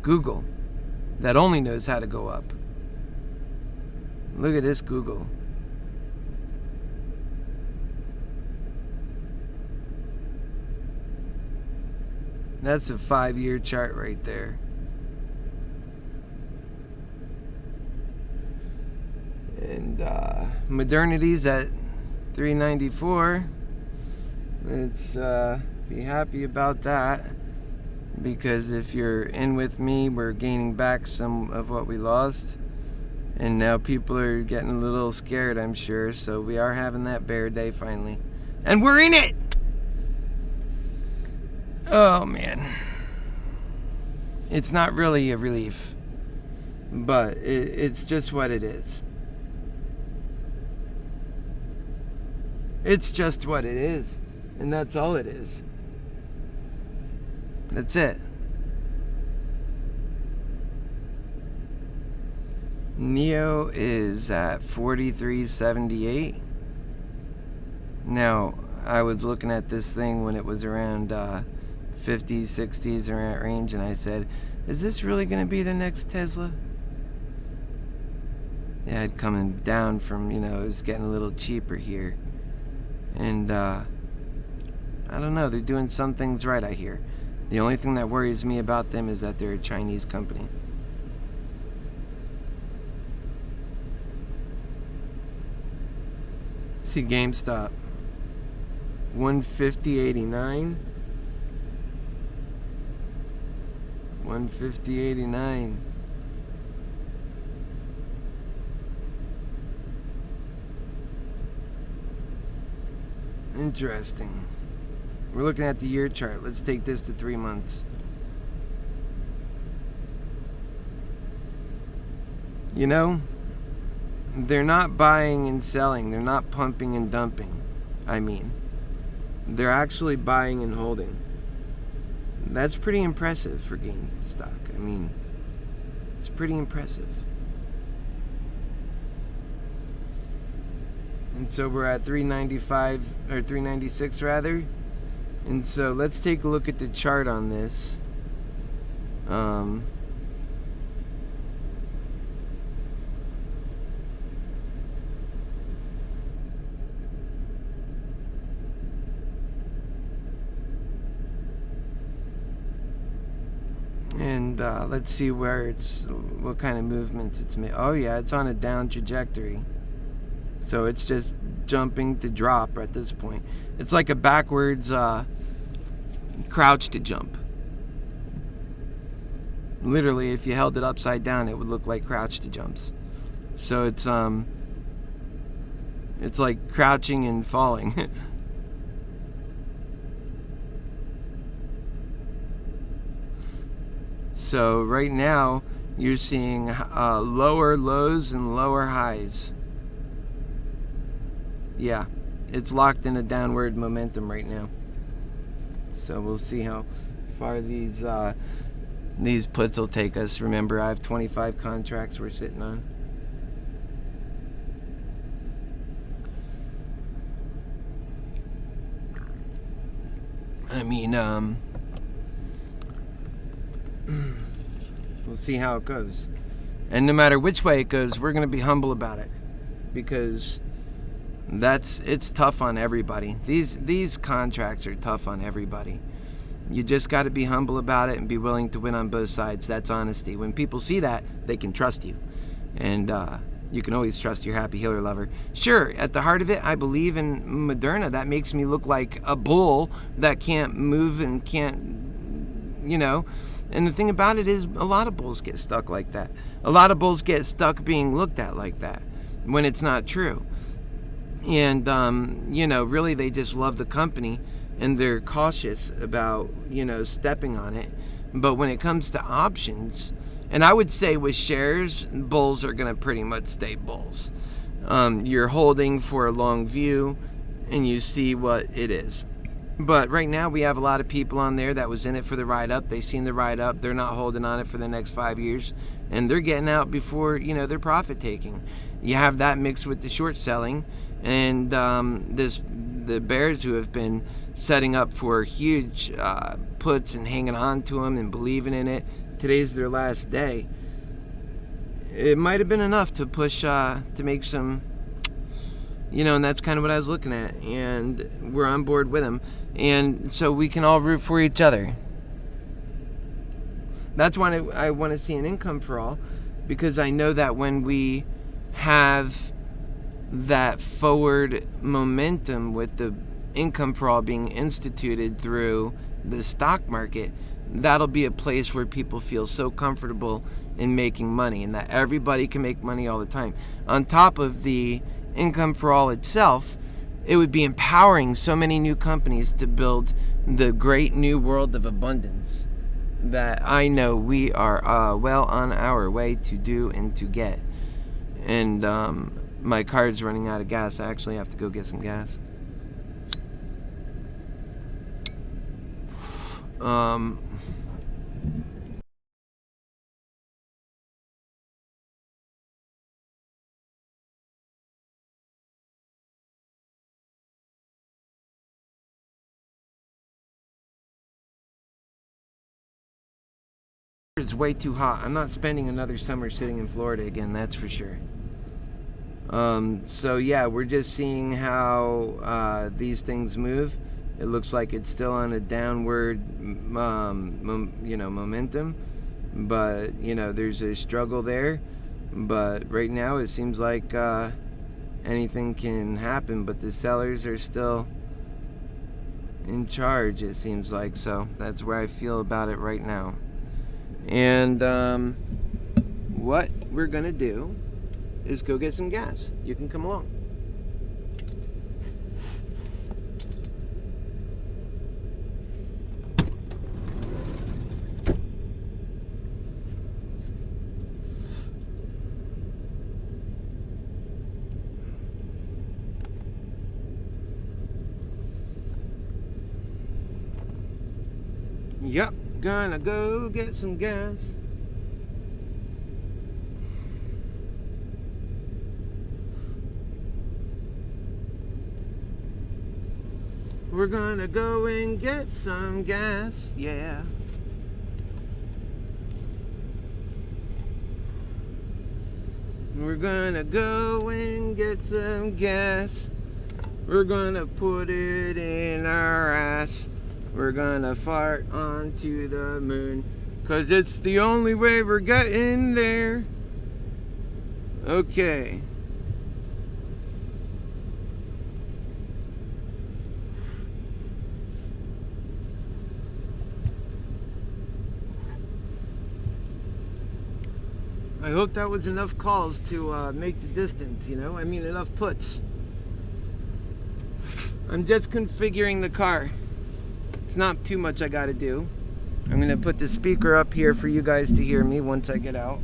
Google, that only knows how to go up. Look at this Google. That's a 5-year chart right there. And Modernity's at 394. Let's be happy about that. Because if you're in with me, we're gaining back some of what we lost. And now people are getting a little scared, I'm sure. So we are having that bear day finally. And we're in it! Oh, man. It's not really a relief. But it's just what it is. It's just what it is. And that's all it is. That's it. Neo is at 43.78. Now, I was looking at this thing when it was around 50s, 60s, around that range, and I said, is this really going to be the next Tesla? Yeah, it coming down from, it was getting a little cheaper here. And, I don't know, they're doing some things right, I hear. The only thing that worries me about them is that they're a Chinese company. See GameStop. 150.89. 150.89. Interesting. We're looking at the year chart. Let's take this to 3 months. They're not buying and selling. They're not pumping and dumping. They're actually buying and holding. That's pretty impressive for GameStop. It's pretty impressive. And so we're at 395, or 396 rather. And so let's take a look at the chart on this. And let's see what kind of movements it's made. Oh yeah, it's on a down trajectory. So it's just jumping to drop at this point. It's like a backwards crouch to jump. Literally, if you held it upside down, it would look like crouch to jumps. So it's like crouching and falling. So right now, you're seeing lower lows and lower highs. Yeah, it's locked in a downward momentum right now. So we'll see how far these puts will take us. Remember, I have 25 contracts we're sitting on. I mean, we'll see how it goes. And no matter which way it goes, we're going to be humble about it, because it's tough on everybody. These contracts are tough on everybody. You just got to be humble about it and be willing to win on both sides. That's honesty. When people see that, they can trust you. And you can always trust your happy healer lover. Sure, at the heart of it, I believe in Moderna. That makes me look like a bull that can't move and can't, you know. And the thing about it is, a lot of bulls get stuck like that. A lot of bulls get stuck being looked at like that when it's not true. And, you know, really they just love the company and they're cautious about, you know, stepping on it. But when it comes to options, and I would say with shares, bulls are going to pretty much stay bulls. You're holding for a long view and you see what it is. But right now we have a lot of people on there that was in it for the ride up. They seen the ride up. They're not holding on it for the next 5 years. And they're getting out before, you know, they're profit taking. You have that mixed with the short selling. And the bears who have been setting up for huge puts and hanging on to them and believing in it. Today's their last day. It might have been enough to push, to make some, you know, and that's kind of what I was looking at. And we're on board with them. And so we can all root for each other. That's why I want to see an income for all, because I know that when we have that forward momentum with the income for all being instituted through the stock market, that'll be a place where people feel so comfortable in making money, and that everybody can make money all the time. On top of the income for all itself, it would be empowering so many new companies to build the great new world of abundance that I know we are well on our way to do and to get. And my car's running out of gas. I actually have to go get some gas. It's way too hot. I'm not spending another summer sitting in Florida again, that's for sure. So yeah, we're just seeing how these things move. It looks like it's still on a downward, momentum, but there's a struggle there. But right now, it seems like anything can happen. But the sellers are still in charge. It seems like so. That's where I feel about it right now. And what we're gonna do is go get some gas. You can come along. Yep, gonna go get some gas. We're gonna go and get some gas, yeah. We're gonna go and get some gas. We're gonna put it in our ass. We're gonna fart onto the moon, 'cause it's the only way we're getting there. Okay. I hope that was enough calls to make the distance, you know? I mean, enough puts. I'm just configuring the car. It's not too much I gotta do. I'm gonna put the speaker up here for you guys to hear me once I get out.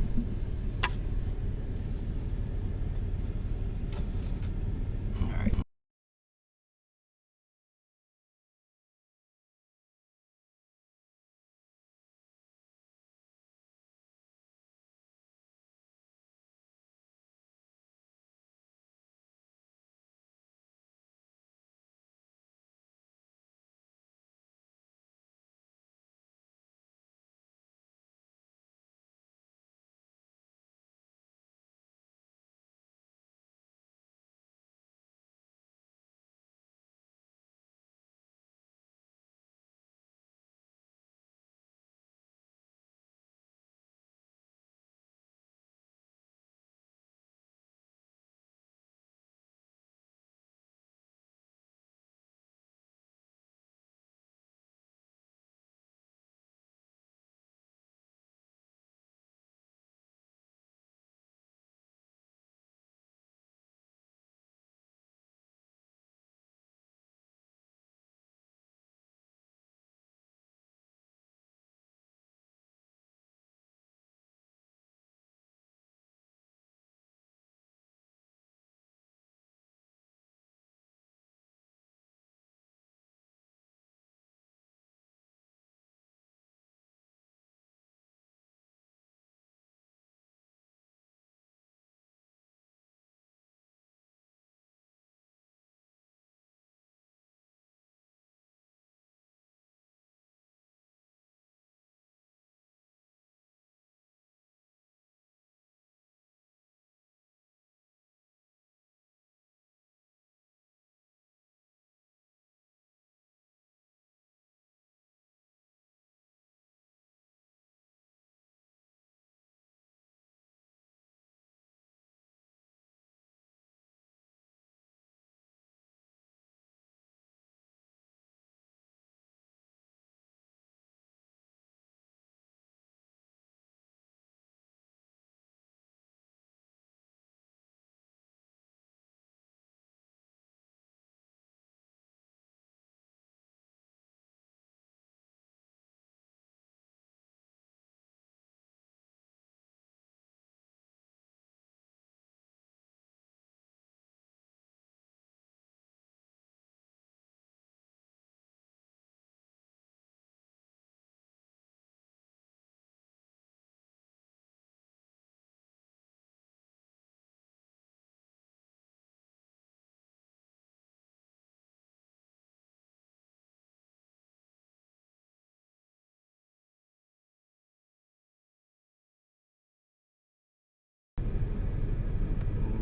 Alright.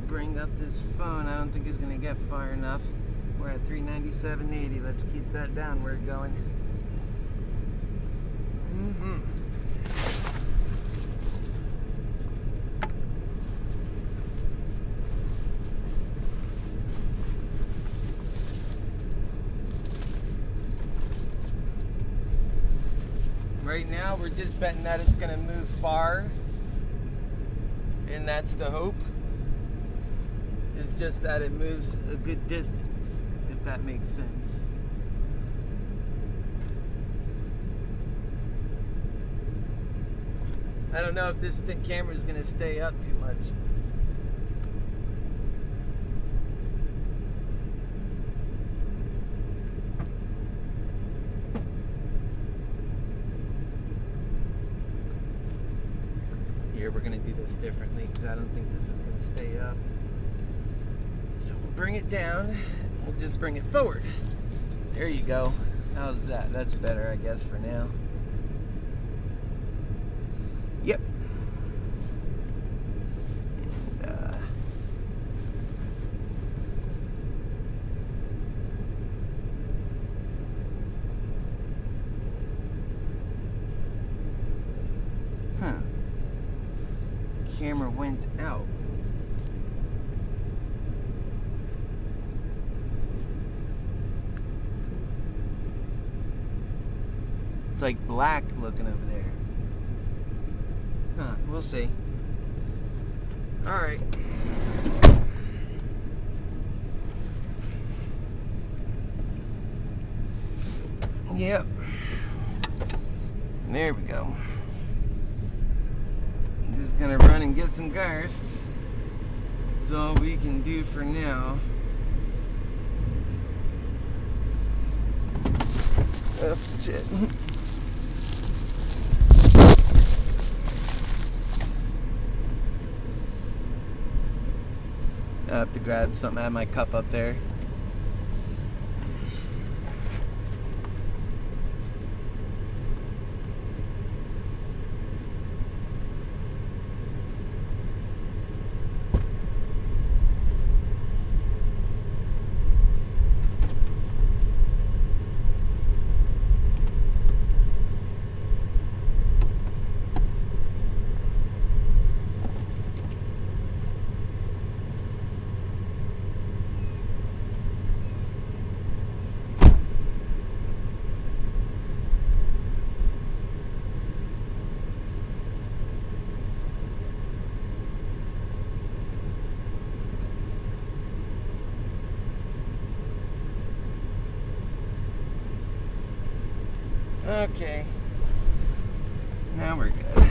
Bring up this phone. I don't think it's gonna get far enough. We're at 397.80. Let's keep that downward going. Right now, we're just betting that it's gonna move far, and that's the hope. It's just that it moves a good distance, if that makes sense. I don't know if this camera is going to stay up too much. Here, we're going to do this differently because I don't think this is going to stay up. So we'll bring it down, we'll just bring it forward. There you go. How's that? That's better, I guess, for now. Yep. Camera went out. It's like black looking over there. Huh, we'll see. Alright. Yep. There we go. I'm just gonna run and get some gas. That's all we can do for now. Oh, shit. I have to grab something out of my cup up there. Okay, now we're good.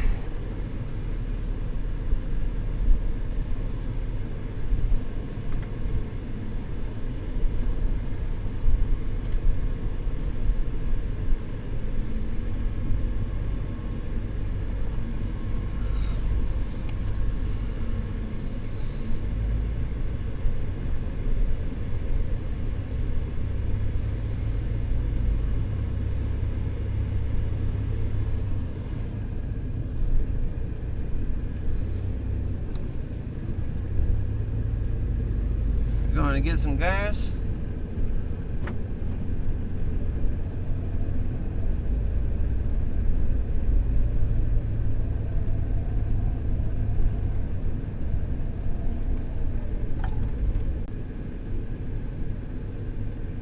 Going to get some gas.